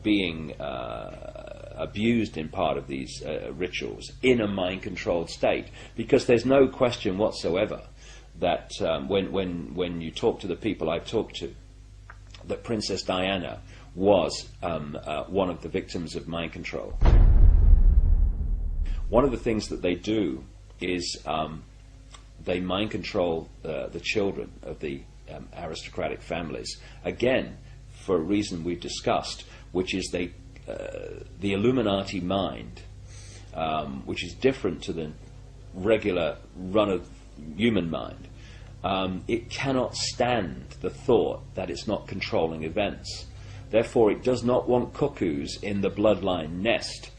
[SPEAKER 4] being abused in part of these rituals in a mind-controlled state, because there's no question whatsoever that when you talk to the people I've talked to, that Princess Diana was one of the victims of mind control. One of the things that they do is they mind control the children of the aristocratic families, again for a reason we've discussed, which is the Illuminati mind, which is different to the regular run of human mind. It cannot stand the thought that it's not controlling events. Therefore, it does not want cuckoos in the bloodline nest.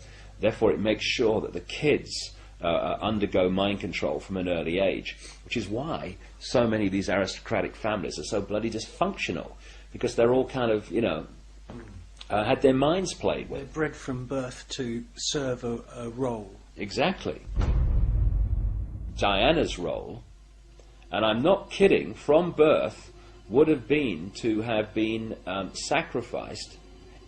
[SPEAKER 4] Therefore, it makes sure that the kids undergo mind control from an early age, which is why so many of these aristocratic families are so bloody dysfunctional, because they're all kind of, had their minds played with.
[SPEAKER 1] They're bred from birth to serve a role.
[SPEAKER 4] Exactly. Diana's role, and I'm not kidding, from birth, would have been to have been sacrificed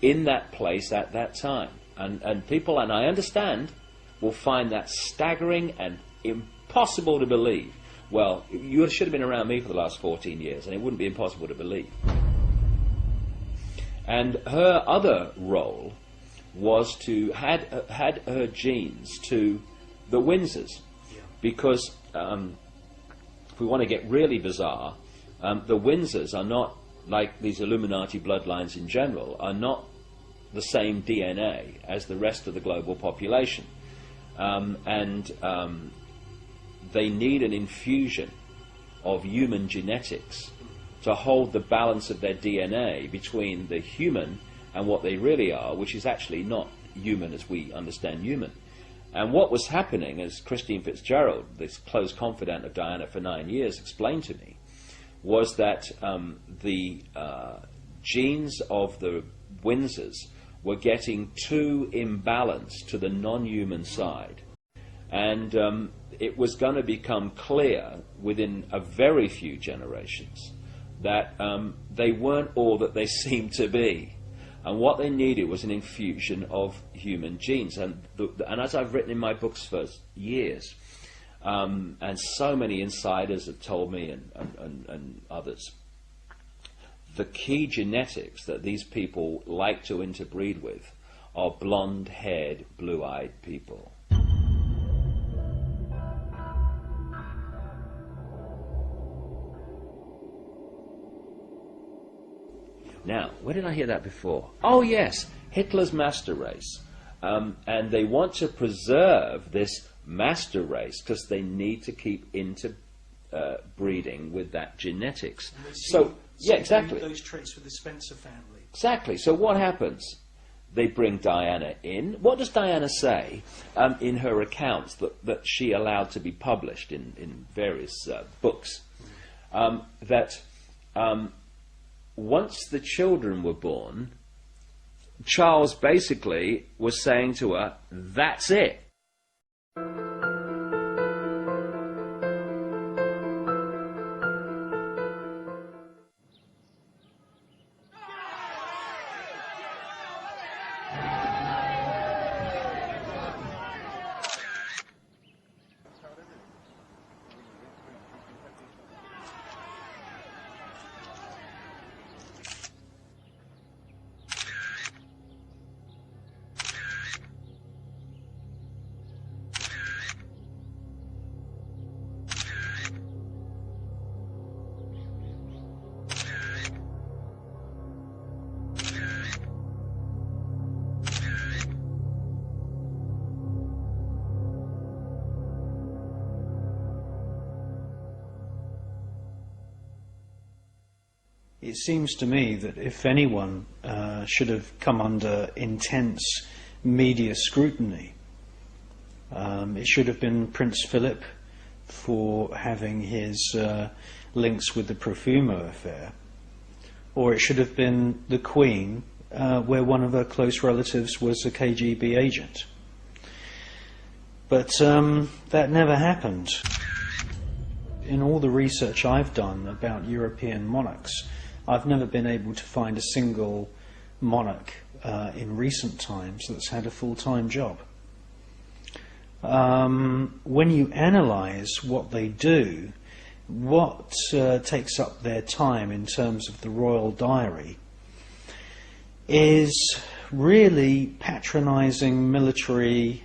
[SPEAKER 4] in that place at that time. And people, and I understand, will find that staggering and impossible to believe. Well, you should have been around me for the last 14 years, and it wouldn't be impossible to believe. And her other role was to had her genes to the Windsors, because if we want to get really bizarre, the Windsors are not, like these Illuminati bloodlines in general, are not the same DNA as the rest of the global population. They need an infusion of human genetics to hold the balance of their DNA between the human and what they really are, which is actually not human as we understand human. And what was happening, as Christine Fitzgerald, this close confidant of Diana for 9 years, explained to me, was that the genes of the Windsors were getting too imbalanced to the non-human side. And it was going to become clear within a very few generations that they weren't all that they seemed to be. And what they needed was an infusion of human genes. And as I've written in my books for years, and so many insiders have told me, and others, the key genetics that these people like to interbreed with are blonde-haired, blue-eyed people. Now, where did I hear that before? Oh yes, Hitler's master race. And they want to preserve this master race because they need to keep interbreeding with that genetics. So yeah, exactly.
[SPEAKER 1] Those traits with the Spencer family.
[SPEAKER 4] Exactly. So what happens? They bring Diana in. What does Diana say in her accounts that she allowed to be published in various books? That once the children were born, Charles basically was saying to her, that's it.
[SPEAKER 1] It seems to me that if anyone should have come under intense media scrutiny, it should have been Prince Philip for having his links with the Profumo affair, or it should have been the Queen, where one of her close relatives was a KGB agent. But that never happened. In all the research I've done about European monarchs, I've never been able to find a single monarch in recent times that's had a full-time job. When you analyse what they do, what takes up their time in terms of the royal diary is really patronising military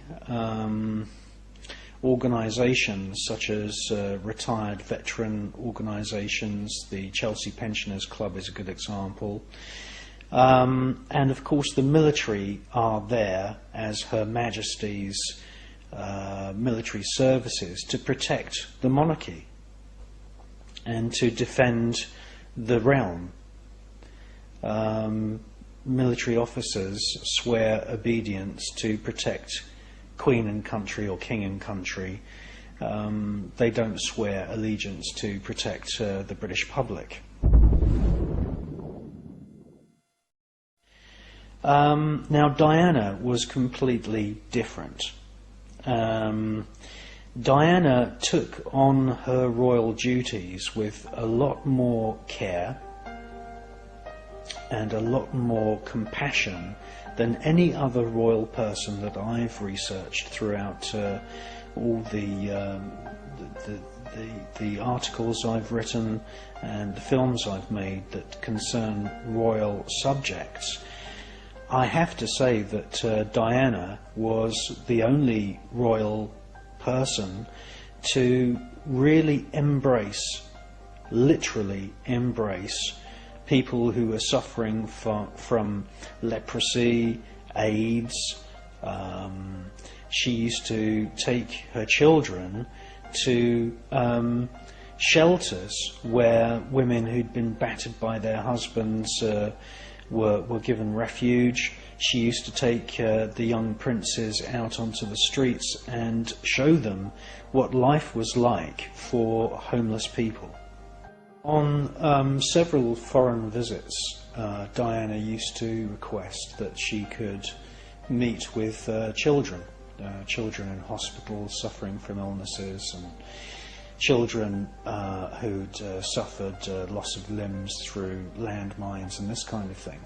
[SPEAKER 1] organisations such as retired veteran organisations. The Chelsea Pensioners Club is a good example. And of course the military are there as Her Majesty's military services to protect the monarchy and to defend the realm. Military officers swear obedience to protect Queen and country or King and country. They don't swear allegiance to protect the British public. Now Diana was completely different. Diana took on her royal duties with a lot more care and a lot more compassion than any other royal person that I've researched throughout all the articles I've written and the films I've made that concern royal subjects. I have to say that Diana was the only royal person to really embrace, literally embrace, people who were suffering from leprosy, AIDS. She used to take her children to shelters where women who'd been battered by their husbands were given refuge. She used to take the young princes out onto the streets and show them what life was like for homeless people. On several foreign visits, Diana used to request that she could meet with children in hospitals suffering from illnesses, and children who'd suffered loss of limbs through landmines and this kind of thing.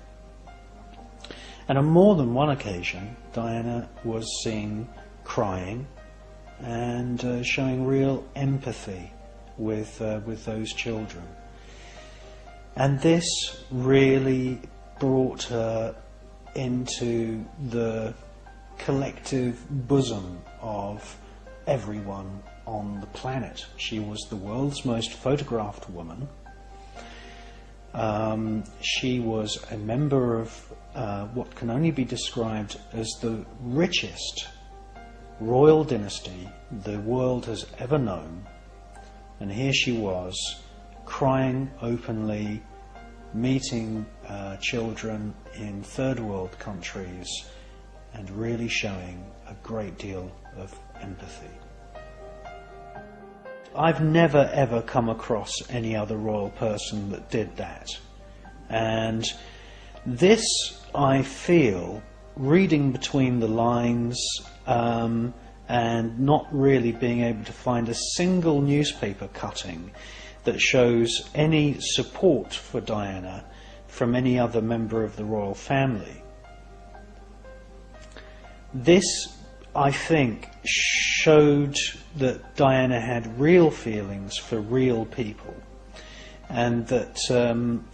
[SPEAKER 1] And on more than one occasion, Diana was seen crying and showing real empathy with those children. And this really brought her into the collective bosom of everyone on the planet. She was the world's most photographed woman. She was a member of what can only be described as the richest royal dynasty the world has ever known. And here she was, crying openly, meeting children in third world countries, and really showing a great deal of empathy. I've never ever come across any other royal person that did that. And this, I feel, reading between the lines and not really being able to find a single newspaper cutting that shows any support for Diana from any other member of the royal family. This, I think, showed that Diana had real feelings for real people, and that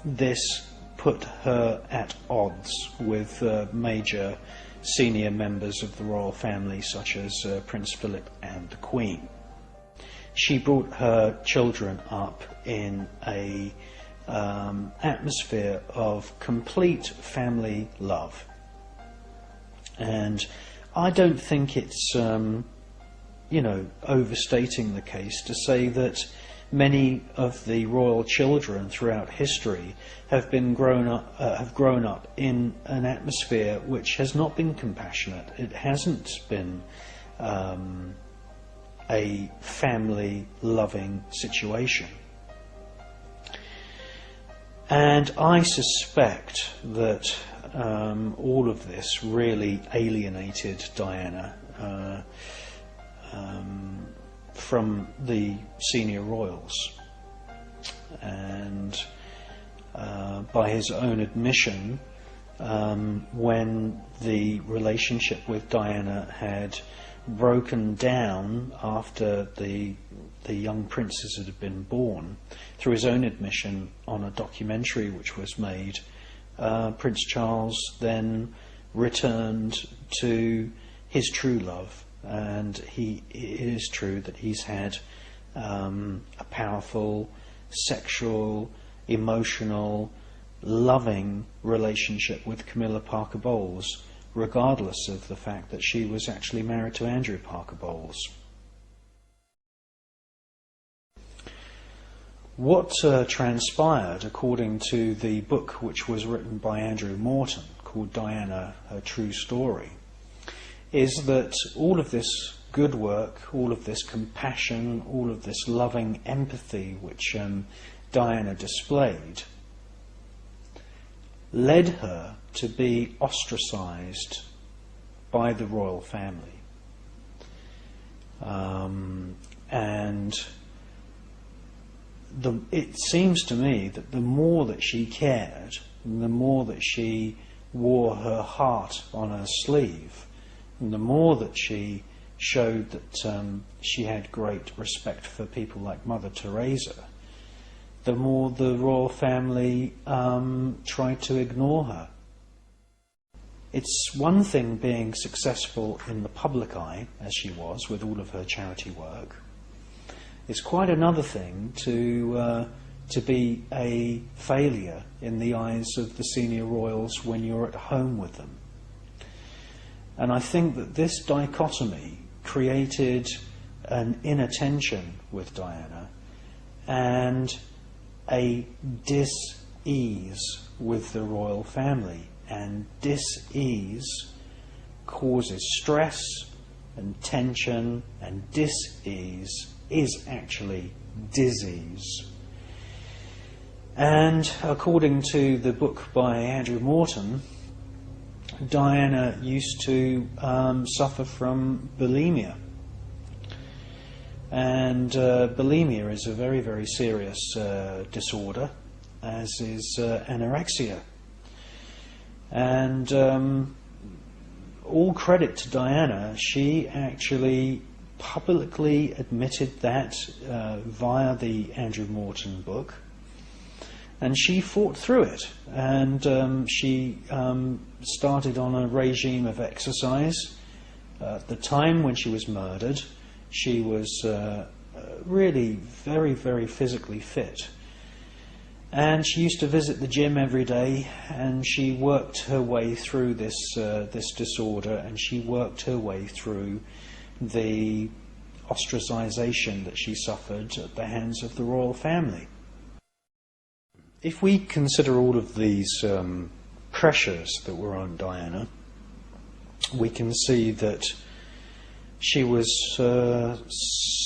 [SPEAKER 1] this put her at odds with major senior members of the royal family such as Prince Philip and the Queen. She brought her children up in a atmosphere of complete family love, and I don't think it's overstating the case to say that many of the royal children throughout history have grown up in an atmosphere which has not been compassionate. It hasn't been a family-loving situation. And I suspect that all of this really alienated Diana from the senior royals. And by his own admission, when the relationship with Diana had broken down after the young princes had been born, through his own admission on a documentary which was made, Prince Charles then returned to his true love, and it is true that he's had a powerful, sexual, emotional, loving relationship with Camilla Parker Bowles, regardless of the fact that she was actually married to Andrew Parker Bowles. What transpired, according to the book which was written by Andrew Morton, called Diana, A True Story, is that all of this good work, all of this compassion, all of this loving empathy which Diana displayed, led her to be ostracized by the royal family. It seems to me that the more that she cared, and the more that she wore her heart on her sleeve, and the more that she showed that she had great respect for people like Mother Teresa, the more the royal family tried to ignore her. It's one thing being successful in the public eye, as she was with all of her charity work. It's quite another thing to be a failure in the eyes of the senior royals when you're at home with them. And I think that this dichotomy created an inattention with Diana and a dis-ease with the royal family. And dis-ease causes stress and tension, and dis-ease is actually disease. And according to the book by Andrew Morton, Diana used to suffer from bulimia. And bulimia is a very, very serious disorder, as is anorexia. And all credit to Diana, she actually publicly admitted that via the Andrew Morton book, and she fought through it, and she started on a regime of exercise. At the time when she was murdered, she was really very, very physically fit. And she used to visit the gym every day, and she worked her way through this disorder, and she worked her way through the ostracization that she suffered at the hands of the royal family. If we consider all of these pressures that were on Diana, we can see that she was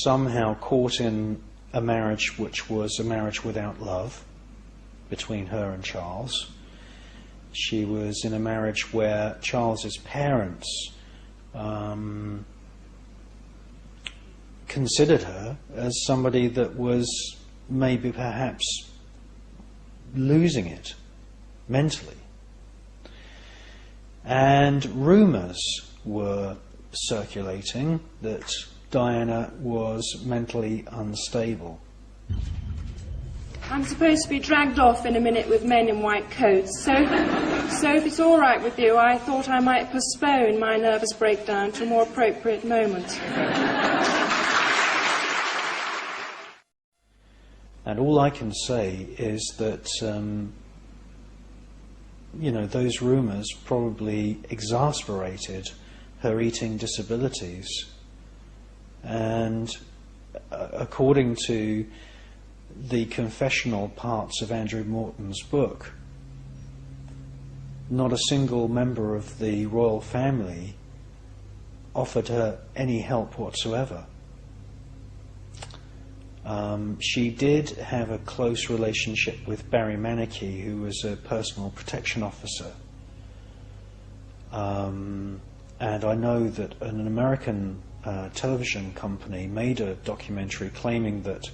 [SPEAKER 1] somehow caught in a marriage which was a marriage without love between her and Charles. She was in a marriage where Charles's parents considered her as somebody that was maybe perhaps losing it mentally. And rumours were circulating that Diana was mentally unstable.
[SPEAKER 5] I'm supposed to be dragged off in a minute with men in white coats, so if it's all right with you, I thought I might postpone my nervous breakdown to a more appropriate moment.
[SPEAKER 1] And all I can say is that, those rumours probably exasperated her eating disabilities. And according to the confessional parts of Andrew Morton's book, not a single member of the royal family offered her any help whatsoever. She did have a close relationship with Barry Manicky, who was a personal protection officer. And I know that an American television company made a documentary claiming that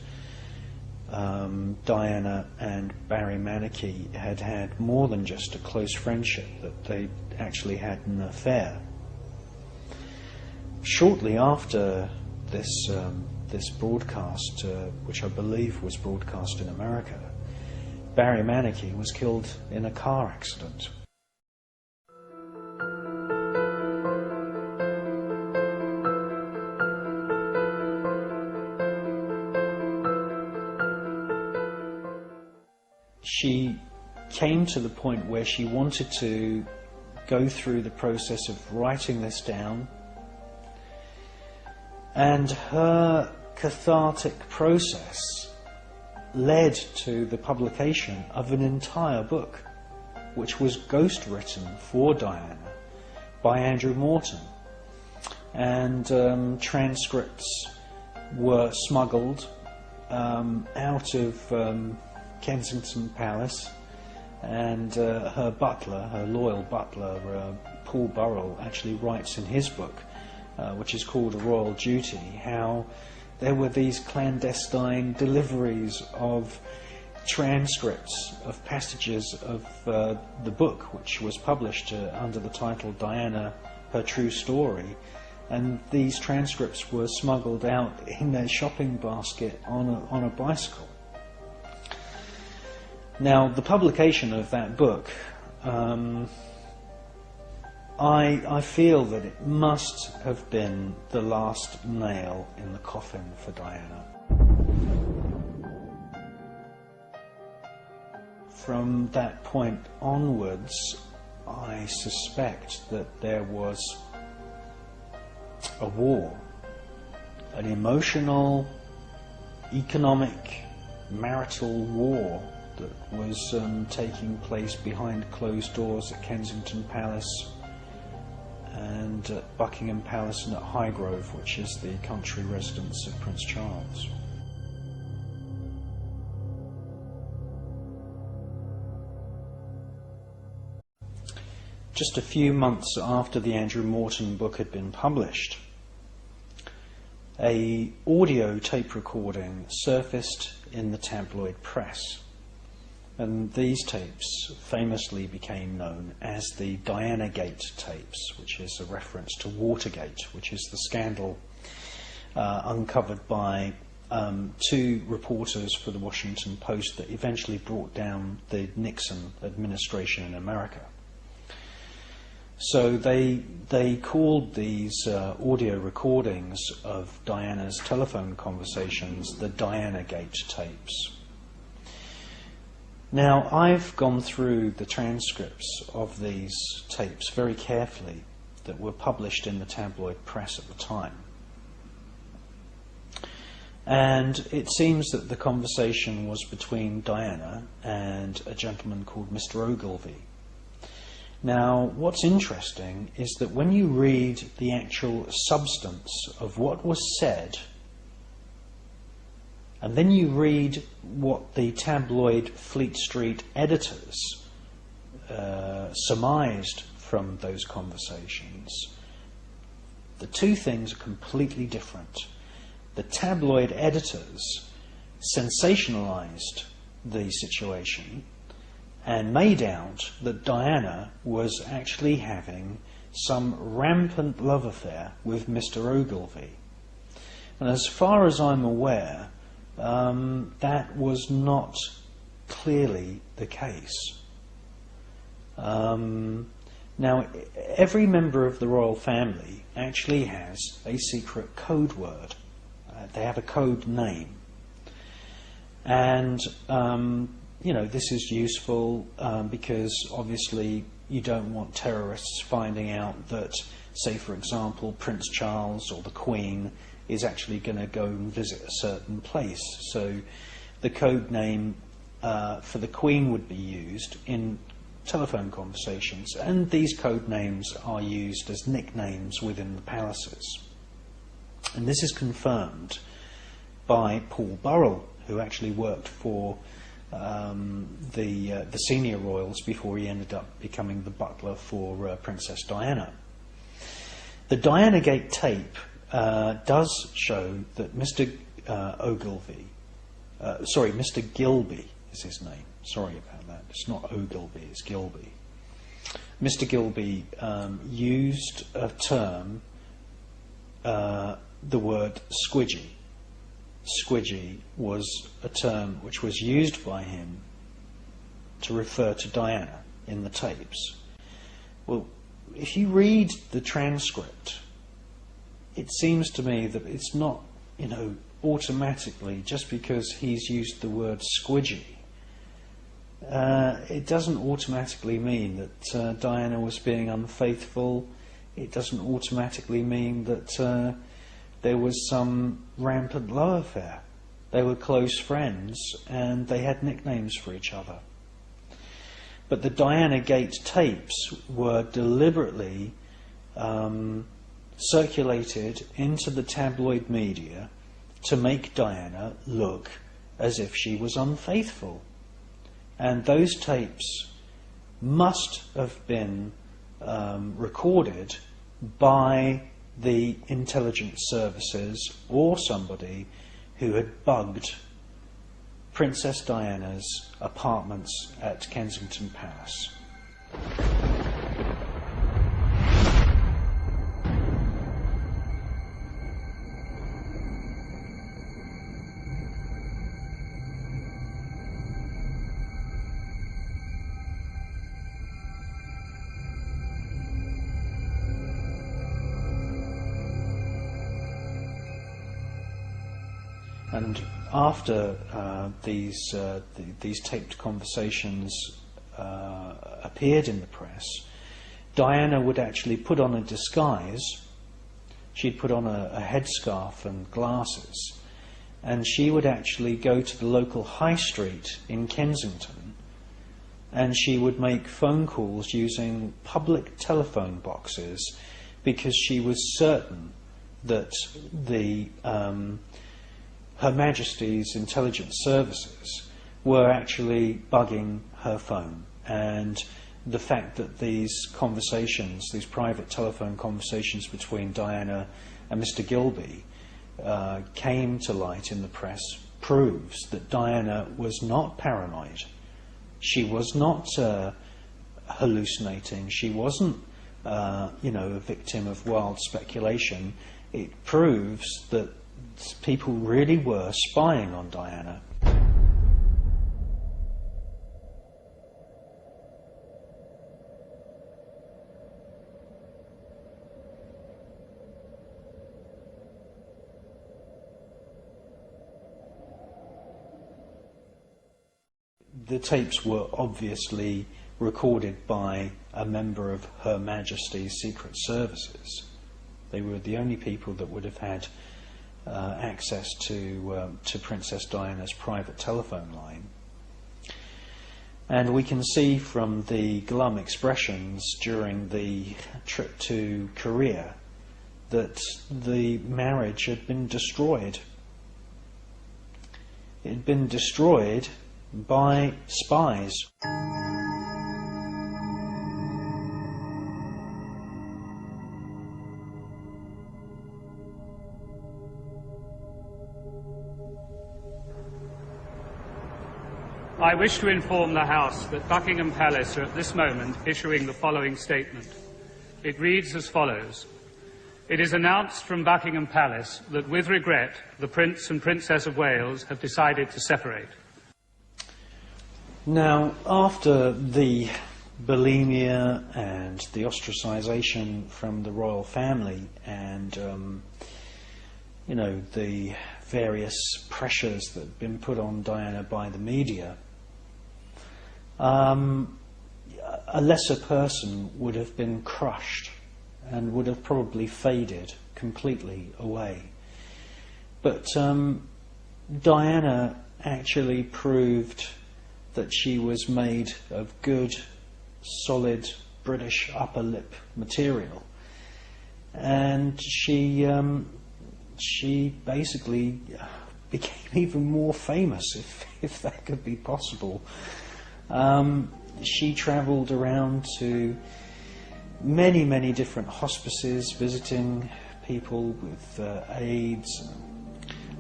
[SPEAKER 1] Diana and Barry Manicky had had more than just a close friendship, that they actually had an affair. Shortly after this broadcast, which I believe was broadcast in America, Barry Manicky was killed in a car accident. She came to the point where she wanted to go through the process of writing this down, and her cathartic process led to the publication of an entire book, which was ghostwritten for Diana by Andrew Morton. And transcripts were smuggled out of Kensington Palace, and her butler, her loyal butler, Paul Burrell, actually writes in his book, which is called A Royal Duty, how there were these clandestine deliveries of transcripts of passages of the book, which was published under the title Diana, Her True Story, and these transcripts were smuggled out in their shopping basket on a bicycle. Now, the publication of that book, I feel that it must have been the last nail in the coffin for Diana. From that point onwards, I suspect that there was a war, an emotional, economic, marital war that was taking place behind closed doors at Kensington Palace and at Buckingham Palace and at Highgrove, which is the country residence of Prince Charles. Just a few months after the Andrew Morton book had been published, an audio tape recording surfaced in the tabloid press. And these tapes famously became known as the Diana-gate tapes, which is a reference to Watergate, which is the scandal uncovered by two reporters for the Washington Post that eventually brought down the Nixon administration in America. So they called these audio recordings of Diana's telephone conversations the Diana-gate tapes. Now, I've gone through the transcripts of these tapes very carefully that were published in the tabloid press at the time. And it seems that the conversation was between Diana and a gentleman called Mr. Ogilvy. Now, what's interesting is that when you read the actual substance of what was said, and then you read what the tabloid Fleet Street editors surmised from those conversations, the two things are completely different. The tabloid editors sensationalized the situation and made out that Diana was actually having some rampant love affair with Mr. Ogilvy. And as far as I'm aware, that was not clearly the case. Now, every member of the royal family actually has a secret code word. They have a code name. And, this is useful because obviously you don't want terrorists finding out that, say, for example, Prince Charles or the Queen is actually going to go and visit a certain place. So the code name for the Queen would be used in telephone conversations, and these code names are used as nicknames within the palaces. And this is confirmed by Paul Burrell, who actually worked for the senior royals before he ended up becoming the butler for Princess Diana. The Diana Gate tape does show that Mr. Mr. Gilby is his name. Sorry about that. It's not Ogilvy, it's Gilby. Mr. Gilby used a term, the word squidgy. Squidgy was a term which was used by him to refer to Diana in the tapes. Well, if you read the transcript, it seems to me that it's not, automatically, just because he's used the word squidgy, it doesn't automatically mean that Diana was being unfaithful. It doesn't automatically mean that there was some rampant love affair. They were close friends and they had nicknames for each other. But the Diana Gate tapes were deliberately circulated into the tabloid media to make Diana look as if she was unfaithful. And those tapes must have been recorded by the intelligence services or somebody who had bugged Princess Diana's apartments at Kensington Palace. And after these taped conversations appeared in the press, Diana would actually put on a disguise. She'd put on a headscarf and glasses, and she would actually go to the local high street in Kensington, and she would make phone calls using public telephone boxes, because she was certain that Her Majesty's intelligence services were actually bugging her phone, and the fact that these conversations, these private telephone conversations between Diana and Mr. Gilby came to light in the press proves that Diana was not paranoid. She was not hallucinating. She wasn't, a victim of wild speculation. It proves that people really were spying on Diana. The tapes were obviously recorded by a member of Her Majesty's Secret Services. They were the only people that would have had access to Princess Diana's private telephone line. And we can see from the glum expressions during the trip to Korea that the marriage had been destroyed. It had been destroyed by spies.
[SPEAKER 6] I wish to inform the House that Buckingham Palace are at this moment issuing the following statement. It reads as follows. It is announced from Buckingham Palace that, with regret, the Prince and Princess of Wales have decided to separate.
[SPEAKER 1] Now, after the bulimia and the ostracisation from the royal family and, the various pressures that have been put on Diana by the media, a lesser person would have been crushed and would have probably faded completely away. But Diana actually proved that she was made of good, solid British upper lip material, and she basically became even more famous, if that could be possible. She travelled around to many different hospices, visiting people with AIDS,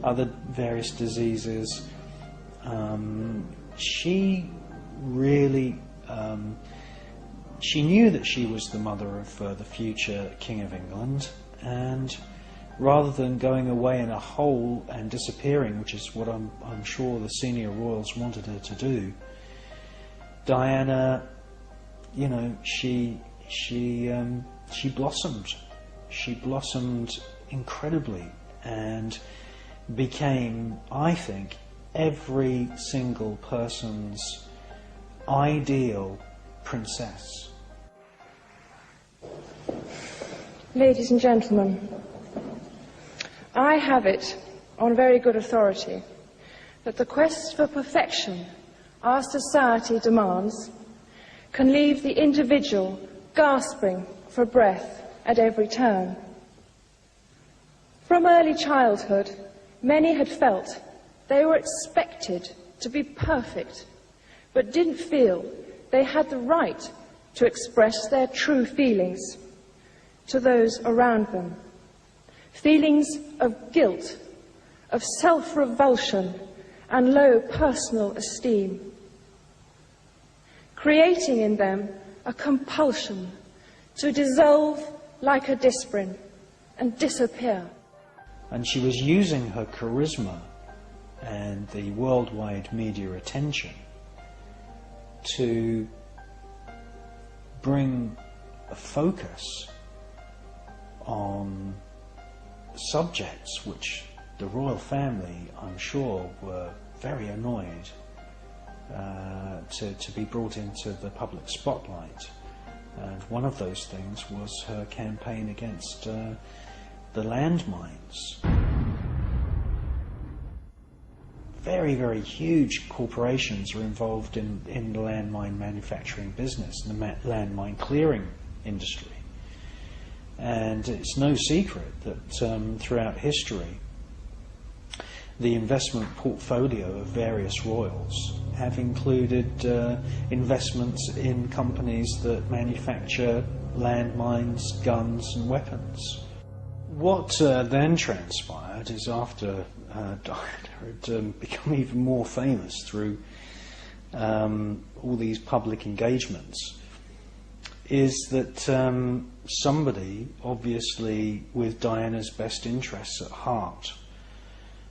[SPEAKER 1] other various diseases. She really, she knew that she was the mother of the future King of England, and rather than going away in a hole and disappearing, which is what I'm sure the senior royals wanted her to do, Diana, you know, she blossomed. She blossomed incredibly and became, I think, every single person's ideal princess.
[SPEAKER 5] Ladies and gentlemen, I have it on very good authority that the quest for perfection our society demands can leave the individual gasping for breath at every turn. From early childhood, many had felt they were expected to be perfect, but didn't feel they had the right to express their true feelings to those around them. Feelings of guilt, of self-revulsion, and low personal esteem, creating in them a compulsion to dissolve like a disprin and disappear.
[SPEAKER 1] And she was using her charisma and the worldwide media attention to bring a focus on subjects which the royal family, I'm sure, were very annoyed to be brought into the public spotlight. And one of those things was her campaign against the landmines. Very huge corporations are involved in the landmine manufacturing business, the landmine clearing industry. And it's no secret that throughout history, the investment portfolio of various royals have included investments in companies that manufacture landmines, guns and weapons. What then transpired is, after Diana had become even more famous through all these public engagements, is that somebody, obviously with Diana's best interests at heart,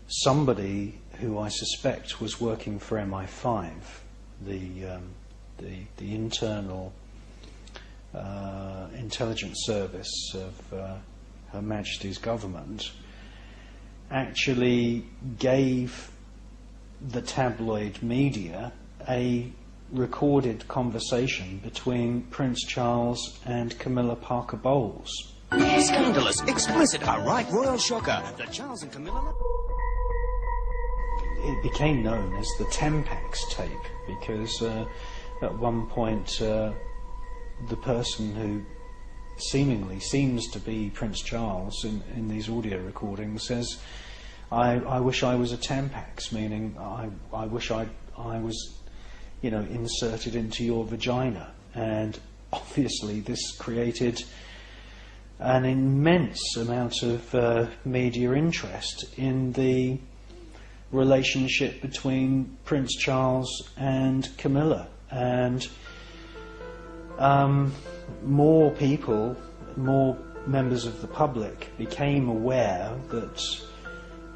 [SPEAKER 1] somebody who I suspect was working for MI5, the internal intelligence service of Her Majesty's government, actually gave the tabloid media a recorded conversation between Prince Charles and Camilla Parker Bowles.
[SPEAKER 7] Scandalous, explicit, a right royal shocker. The Charles and Camilla...
[SPEAKER 1] It became known as the Tampax tape because at one point the person who seemingly seems to be Prince Charles in these audio recordings says, I wish I was a Tampax, meaning I wish I was, you know, inserted into your vagina. And obviously this created an immense amount of media interest in the relationship between Prince Charles and Camilla, and more people, more members of the public became aware that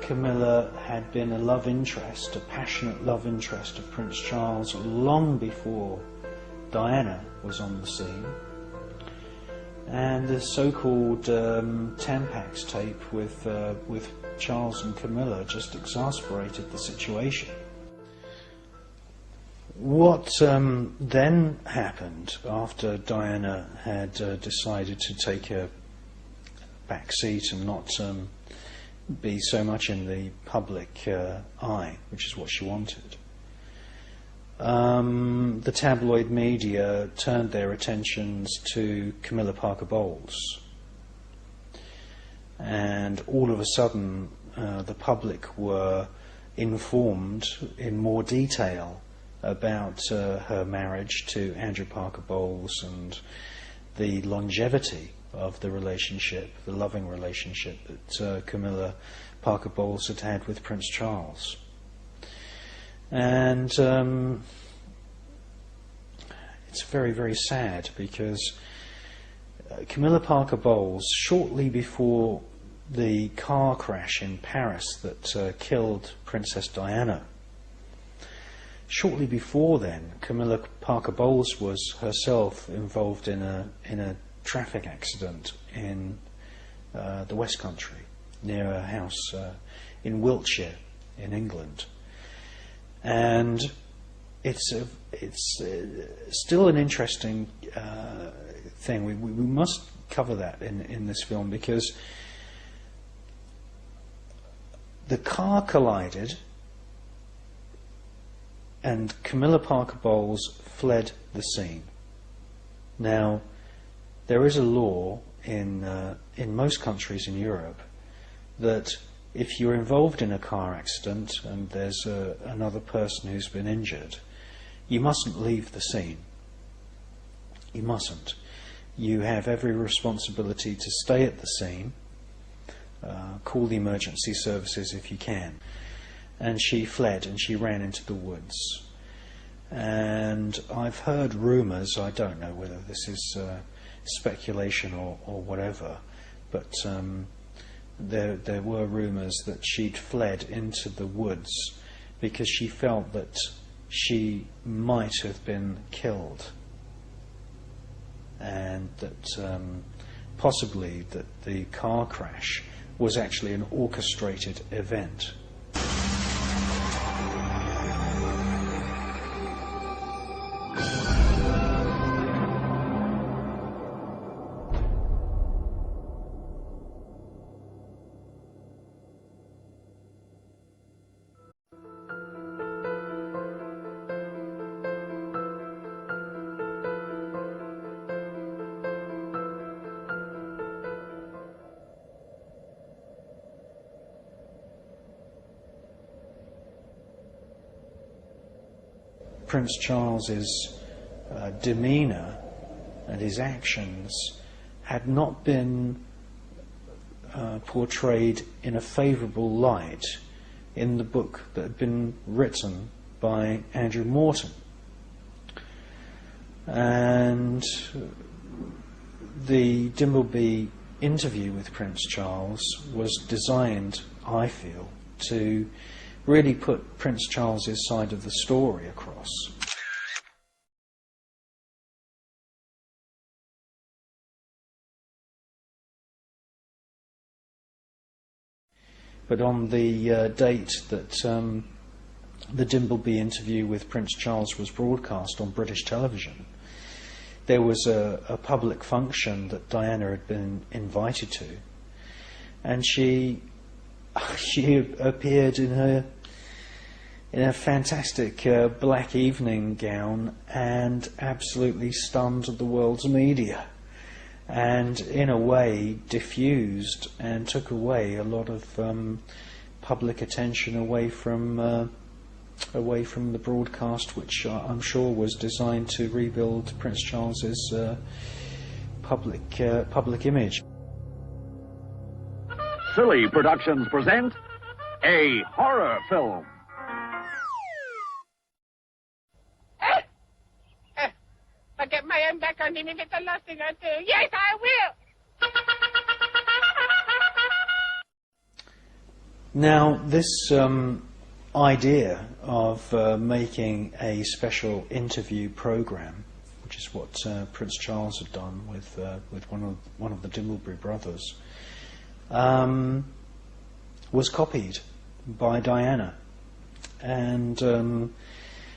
[SPEAKER 1] Camilla had been a love interest, a passionate love interest of Prince Charles long before Diana was on the scene. And the so-called Tampax tape with Charles and Camilla just exasperated the situation. What then happened after Diana had decided to take a back seat and not be so much in the public eye, which is what she wanted. The tabloid media turned their attentions to Camilla Parker Bowles, and all of a sudden the public were informed in more detail about her marriage to Andrew Parker Bowles and the longevity of the relationship, the loving relationship that Camilla Parker Bowles had had with Prince Charles. And it's very, very sad, because Camilla Parker Bowles, shortly before the car crash in Paris that killed Princess Diana, shortly before then, Camilla Parker Bowles was herself involved in a traffic accident in the West Country, near a house in Wiltshire, in England. And it's still an interesting thing. We must cover that in this film, because the car collided and Camilla Parker Bowles fled the scene. Now, there is a law in most countries in Europe that if you're involved in a car accident and there's another person who's been injured, you mustn't leave the scene. You mustn't. You have every responsibility to stay at the scene, call the emergency services if you can. And she fled and she ran into the woods. And I've heard rumours, I don't know whether this is speculation or whatever, but there were rumours that she'd fled into the woods because she felt that she might have been killed, and that possibly that the car crash was actually an orchestrated event. Prince Charles's demeanour and his actions had not been portrayed in a favourable light in the book that had been written by Andrew Morton. And the Dimbleby interview with Prince Charles was designed, I feel, to really put Prince Charles's side of the story across. But on the date that the Dimbleby interview with Prince Charles was broadcast on British television, there was a public function that Diana had been invited to, and she appeared in a fantastic black evening gown and absolutely stunned the world's media, and in a way diffused and took away a lot of public attention away from the broadcast, which I'm sure was designed to rebuild Prince Charles's public image.
[SPEAKER 8] Silly Productions present a horror film.
[SPEAKER 9] I'll get my own back on him if it's the last thing I do. Yes, I will!
[SPEAKER 1] Now, this idea of making a special interview program, which is what Prince Charles had done with one of the Dimbleby brothers, was copied by Diana, and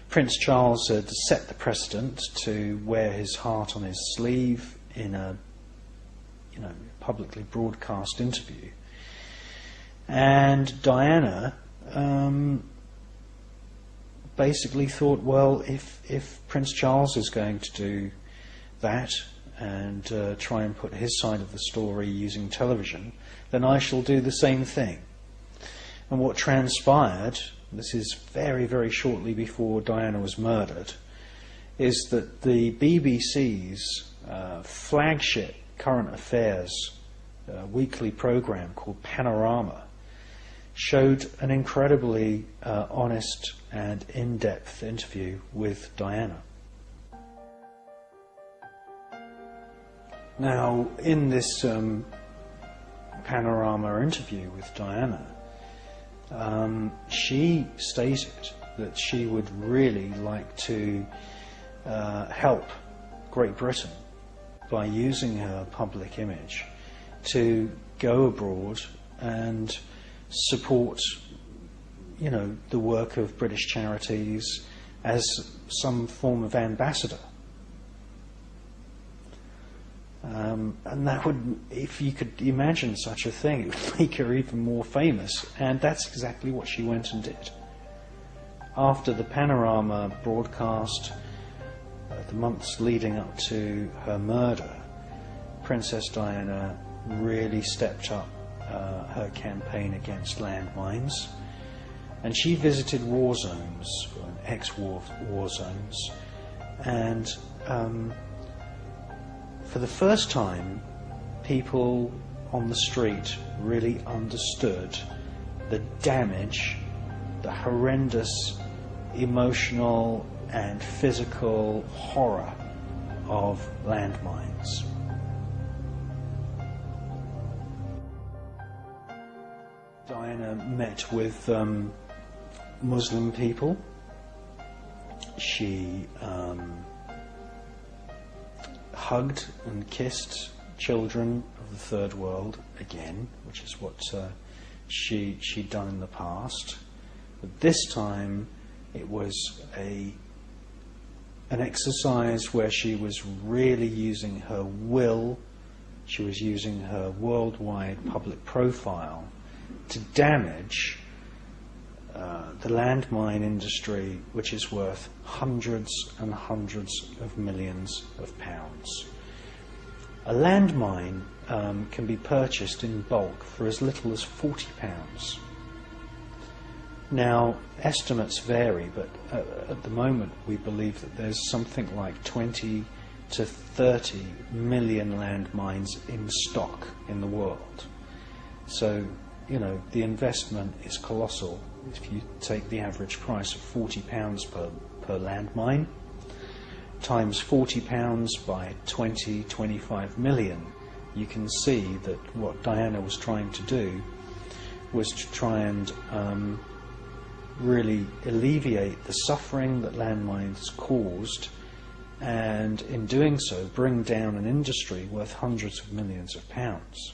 [SPEAKER 1] Prince Charles had set the precedent to wear his heart on his sleeve in a publicly broadcast interview, And Diana basically thought, well, if Prince Charles is going to do that and try and put his side of the story using television, then I shall do the same thing. And what transpired, this is very, very shortly before Diana was murdered, is that the BBC's flagship current affairs weekly program called Panorama showed an incredibly honest and in-depth interview with Diana. Now, in this Panorama interview with Diana, she stated that she would really like to help Great Britain by using her public image to go abroad and support, you know, the work of British charities as some form of ambassador. And that would, if you could imagine such a thing, it would make her even more famous, and that's exactly what she went and did. After the Panorama broadcast, the months leading up to her murder, Princess Diana really stepped up her campaign against landmines, and she visited war zones, ex-war war zones, and for the first time, people on the street really understood the damage, the horrendous emotional and physical horror of landmines. Diana met with Muslim people. She hugged and kissed children of the third world again, which is what she'd done in the past. But this time it was an exercise where she was really using her will, she was using her worldwide public profile to damage the landmine industry, which is worth hundreds and hundreds of millions of pounds. A landmine can be purchased in bulk for as little as £40. Now, estimates vary, but at the moment we believe that there's something like 20 to 30 million landmines in stock in the world. So, you know, the investment is colossal. If you take the average price of £40 per landmine, times £40 by 25 million, you can see that what Diana was trying to do was to try and really alleviate the suffering that landmines caused, and in doing so bring down an industry worth hundreds of millions of pounds.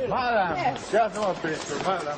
[SPEAKER 10] Madam,
[SPEAKER 5] Yes.
[SPEAKER 10] just no picture, madam.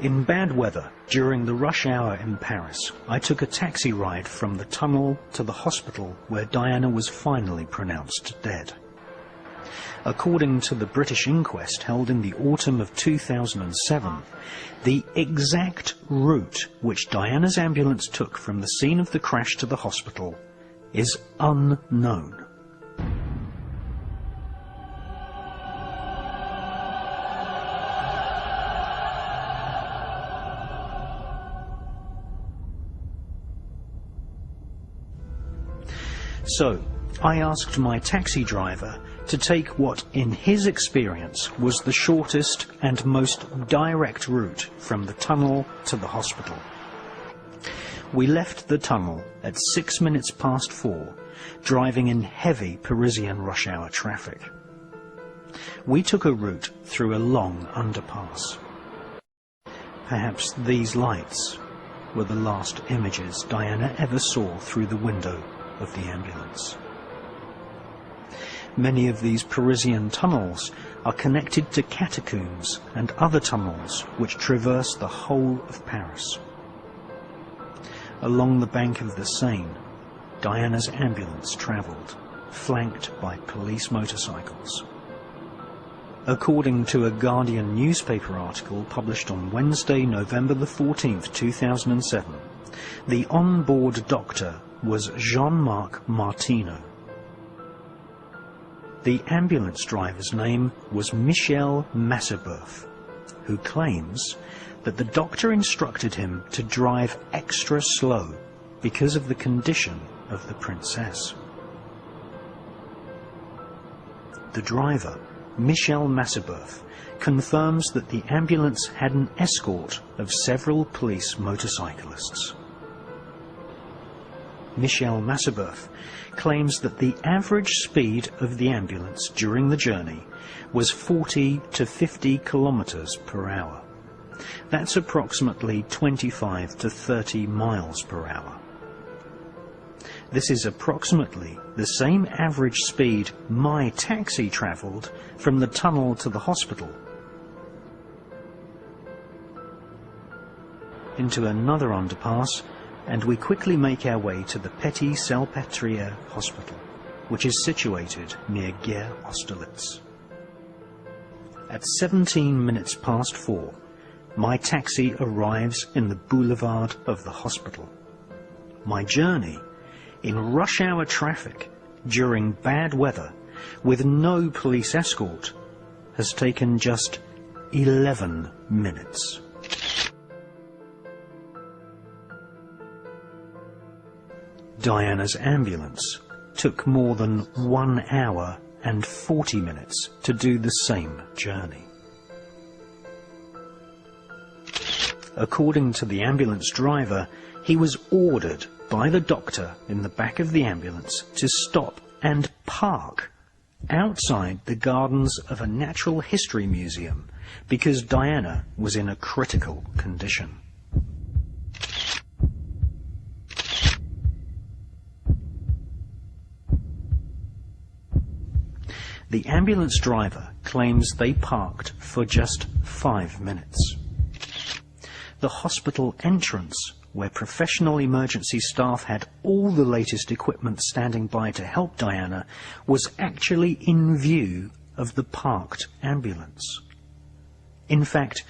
[SPEAKER 1] In bad weather, during the rush hour in Paris, I took a taxi ride from the tunnel to the hospital where Diana was finally pronounced dead. According to the British inquest held in the autumn of 2007, the exact route which Diana's ambulance took from the scene of the crash to the hospital is unknown. So, I asked my taxi driver to take what, in his experience, was the shortest and most direct route from the tunnel to the hospital. We left the tunnel at 4:06, driving in heavy Parisian rush hour traffic. We took a route through a long underpass. Perhaps these lights were the last images Diana ever saw through the window of the ambulance. Many of these Parisian tunnels are connected to catacombs and other tunnels which traverse the whole of Paris. Along the bank of the Seine, Diana's ambulance travelled, flanked by police motorcycles. According to a Guardian newspaper article published on Wednesday, November the 14th, 2007, the on-board doctor was Jean-Marc Martineau. The ambulance driver's name was Michel Massaboeuf, who claims that the doctor instructed him to drive extra slow because of the condition of the princess. The driver, Michel Massaboeuf, confirms that the ambulance had an escort of several police motorcyclists. Michel Massaboeuf claims that the average speed of the ambulance during the journey was 40 to 50 kilometers per hour. That's approximately 25 to 30 miles per hour. This is approximately the same average speed my taxi travelled from the tunnel to the hospital. Into another underpass, and we quickly make our way to the Petit Salpêtrière Hospital. which is situated near Gare Austerlitz. At 17 minutes past 4, my taxi arrives in the boulevard of the hospital. My journey, in rush hour traffic, during bad weather, with no police escort, has taken just 11 minutes. Diana's ambulance took more than 1 hour and 40 minutes to do the same journey. According to the ambulance driver, he was ordered by the doctor in the back of the ambulance to stop and park outside the gardens of a natural history museum because Diana was in a critical condition. The ambulance driver claims they parked for just 5 minutes. The hospital entrance, where professional emergency staff had all the latest equipment standing by to help Diana, was actually in view of the parked ambulance. In fact,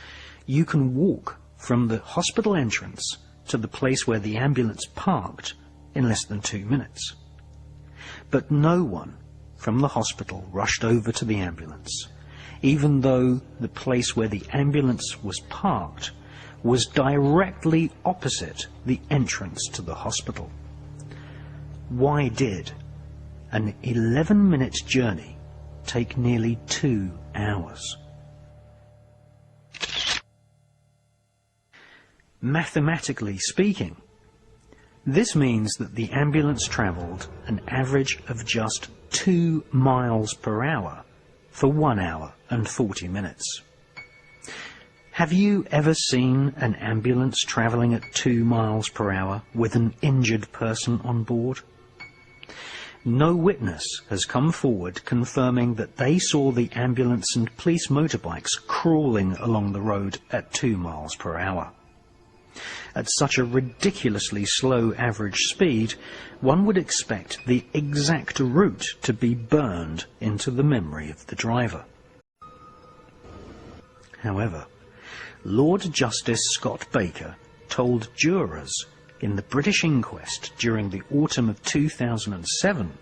[SPEAKER 1] you can walk from the hospital entrance to the place where the ambulance parked in less than 2 minutes. But no one from the hospital rushed over to the ambulance, even though the place where the ambulance was parked was directly opposite the entrance to the hospital. Why did an 11-minute journey take nearly 2 hours? Mathematically speaking, this means that the ambulance travelled an average of just 2 miles per hour for 1 hour and 40 minutes. Have you ever seen an ambulance travelling at 2 miles per hour with an injured person on board? No witness has come forward confirming that they saw the ambulance and police motorbikes crawling along the road at 2 miles per hour. At such a ridiculously slow average speed, one would expect the exact route to be burned into the memory of the driver. However, Lord Justice Scott Baker told jurors in the British inquest during the autumn of 2007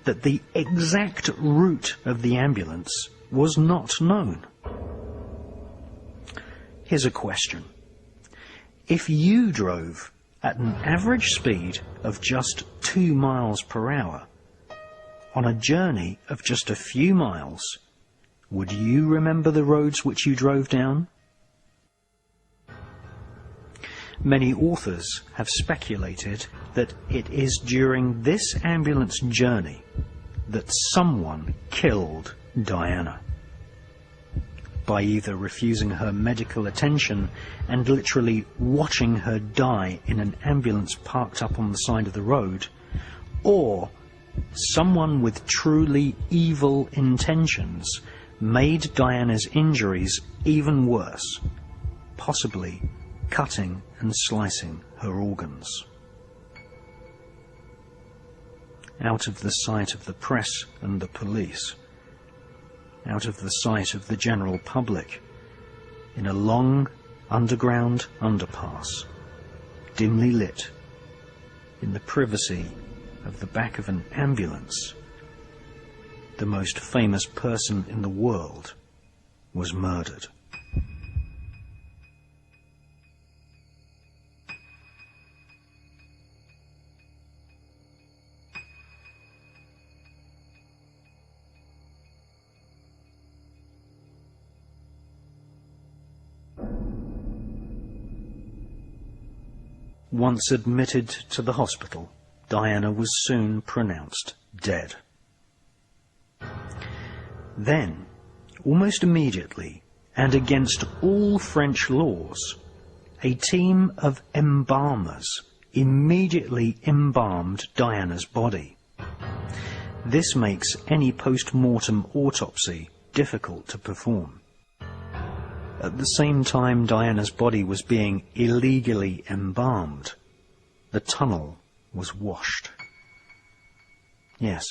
[SPEAKER 1] that the exact route of the ambulance was not known. Here's a question. If you drove at an average speed of just 2 miles per hour on a journey of just a few miles, would you remember the roads which you drove down? Many authors have speculated that it is during this ambulance journey that someone killed Diana, by either refusing her medical attention and literally watching her die in an ambulance parked up on the side of the road, or someone with truly evil intentions made Diana's injuries even worse, possibly cutting and slicing her organs. Out of the sight of the press and the police, out of the sight of the general public, in a long underground underpass, dimly lit, in the privacy of the back of an ambulance, the most famous person in the world was murdered. Once admitted to the hospital, Diana was soon pronounced dead. Then, almost immediately, and against all French laws, a team of embalmers immediately embalmed Diana's body. This makes any post-mortem autopsy difficult to perform. At the same time Diana's body was being illegally embalmed, the tunnel was washed. Yes,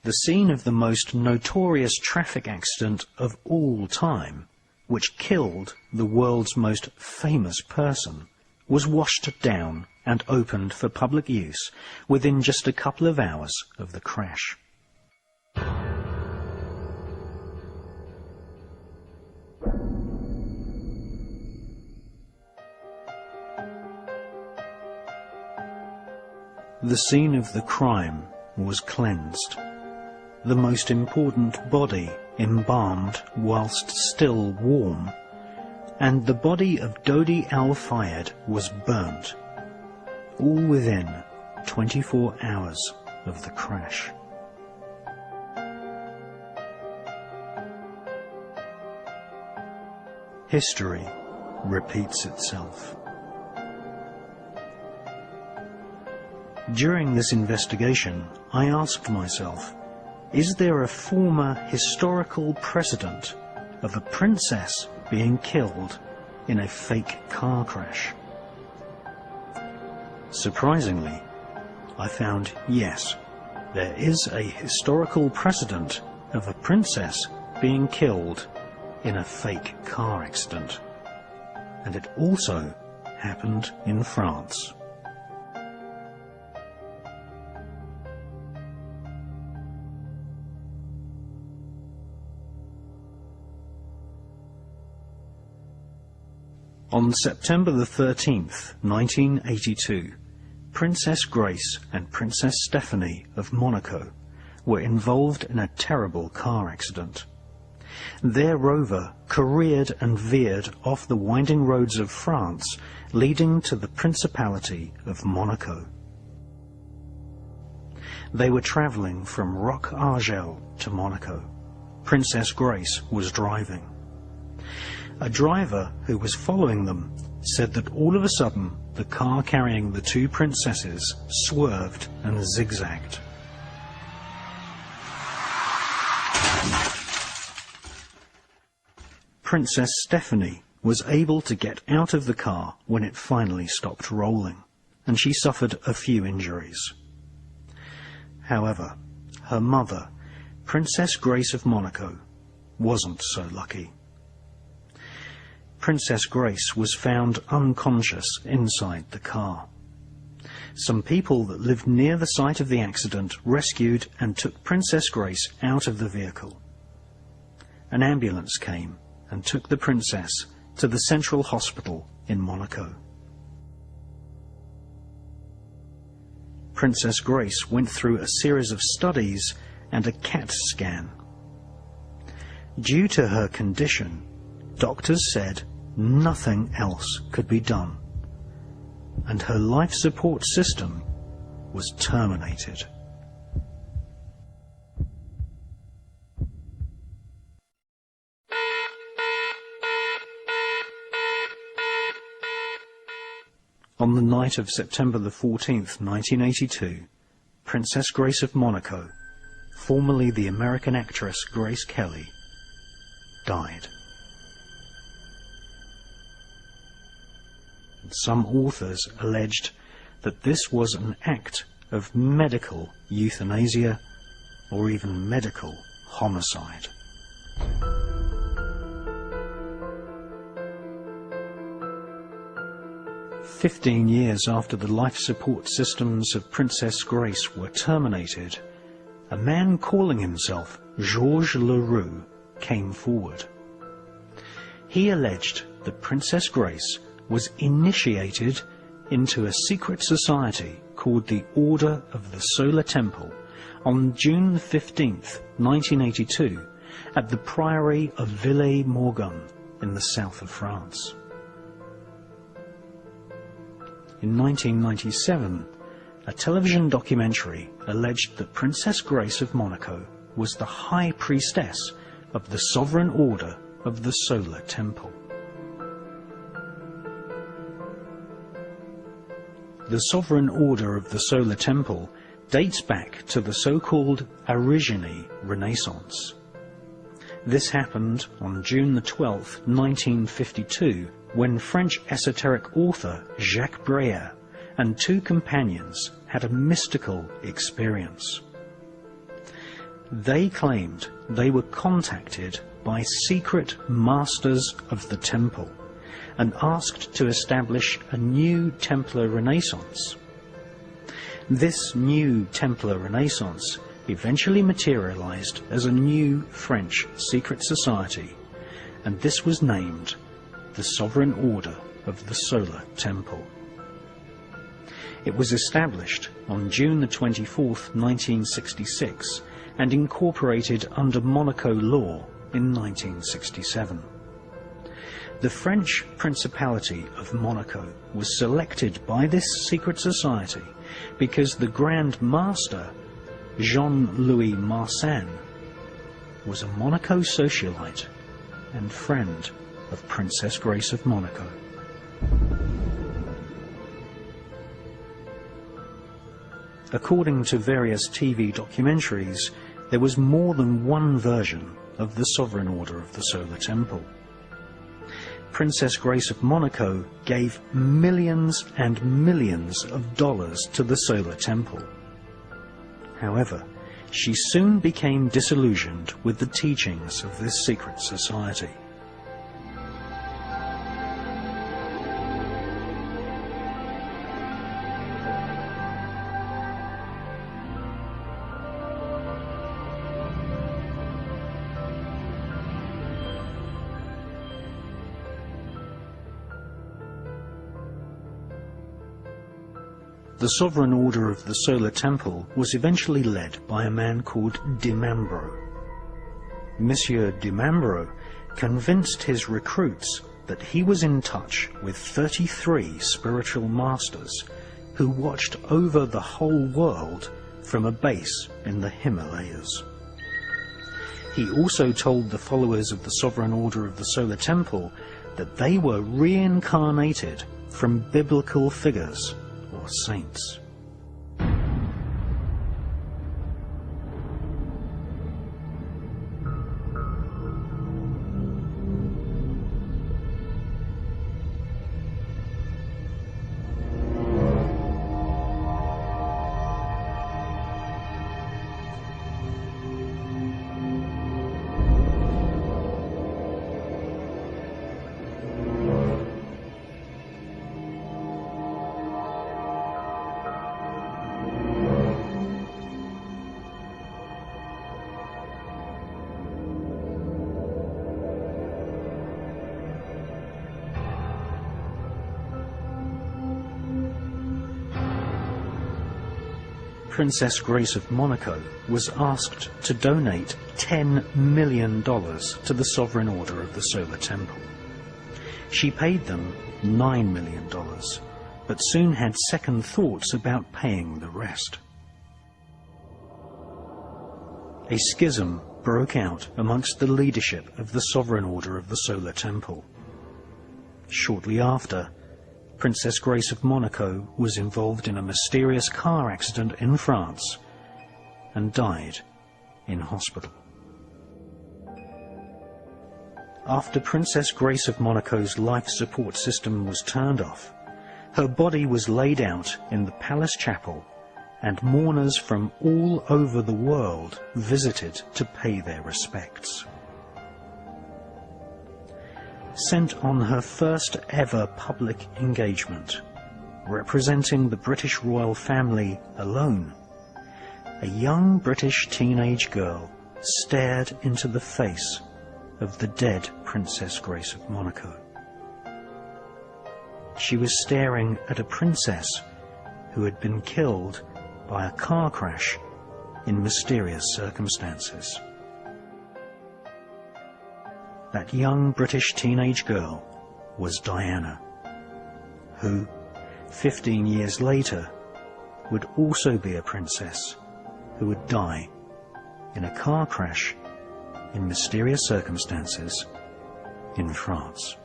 [SPEAKER 1] The scene of the most notorious traffic accident of all time, which killed the world's most famous person, was washed down and opened for public use within just a couple of hours of the crash. The scene of the crime was cleansed. The most important body embalmed whilst still warm, and the body of Dodi al-Fayed was burnt, all within 24 hours of the crash. History repeats itself. During this investigation, I asked myself, is there a former historical precedent of a princess being killed in a fake car crash? Surprisingly, I found yes, there is a historical precedent of a princess being killed in a fake car accident, and it also happened in France. On September the 13th, 1982, Princess Grace and Princess Stephanie of Monaco were involved in a terrible car accident. Their rover careered and veered off the winding roads of France, leading to the Principality of Monaco. They were travelling from Roc-Argel to Monaco. Princess Grace was driving. A driver who was following them said that all of a sudden the car carrying the two princesses swerved and zigzagged. Princess Stephanie was able to get out of the car when it finally stopped rolling, and she suffered a few injuries. However, her mother, Princess Grace of Monaco, wasn't so lucky. Princess Grace was found unconscious inside the car. Some people that lived near the site of the accident rescued and took Princess Grace out of the vehicle. An ambulance came and took the princess to the Central Hospital in Monaco. Princess Grace went through a series of studies and a CAT scan. Due to her condition, doctors said nothing else could be done, and her life support system was terminated. On the night of September the 14th, 1982, Princess Grace of Monaco, formerly the American actress Grace Kelly, died. Some authors alleged that this was an act of medical euthanasia or even medical homicide. "15 years after the life support systems of Princess Grace were terminated, a man calling himself Georges Leroux came forward. He alleged that Princess Grace was initiated into a secret society called the Order of the Solar Temple on June 15th, 1982, at the Priory of Villers-Morgon in the south of France. In 1997, a television documentary alleged that Princess Grace of Monaco was the High Priestess of the Sovereign Order of the Solar Temple. The Sovereign Order of the Solar Temple dates back to the so-called Origine Renaissance. This happened on June the 12th, 1952, when French esoteric author Jacques Breyer and two companions had a mystical experience. They claimed they were contacted by secret masters of the temple and asked to establish a new Templar Renaissance. This new Templar Renaissance eventually materialized as a new French secret society, and this was named the Sovereign Order of the Solar Temple. It was established on June the 24th, 1966, and incorporated under Monaco law in 1967. The French Principality of Monaco was selected by this secret society because the Grand Master, Jean-Louis Marsan, was a Monaco socialite and friend of Princess Grace of Monaco. According to various TV documentaries, there was more than one version of the Sovereign Order of the Solar Temple. Princess Grace of Monaco gave millions and millions of dollars to the Solar Temple. However, she soon became disillusioned with the teachings of this secret society. The Sovereign Order of the Solar Temple was eventually led by a man called de Mambro. Monsieur de Mambro convinced his recruits that he was in touch with 33 spiritual masters who watched over the whole world from a base in the Himalayas. He also told the followers of the Sovereign Order of the Solar Temple that they were reincarnated from biblical figures or saints. Princess Grace of Monaco was asked to donate $10 million to the Sovereign Order of the Solar Temple. She paid them $9 million, but soon had second thoughts about paying the rest. A schism broke out amongst the leadership of the Sovereign Order of the Solar Temple. Shortly after, Princess Grace of Monaco was involved in a mysterious car accident in France and died in hospital. After Princess Grace of Monaco's life support system was turned off, her body was laid out in the palace chapel, and mourners from all over the world visited to pay their respects. Sent on her first ever public engagement, representing the British royal family alone, a young British teenage girl stared into the face of the dead Princess Grace of Monaco. She was staring at a princess who had been killed by a car crash in mysterious circumstances. That young British teenage girl was Diana, who, 15 years later, would also be a princess who would die in a car crash in mysterious circumstances in France.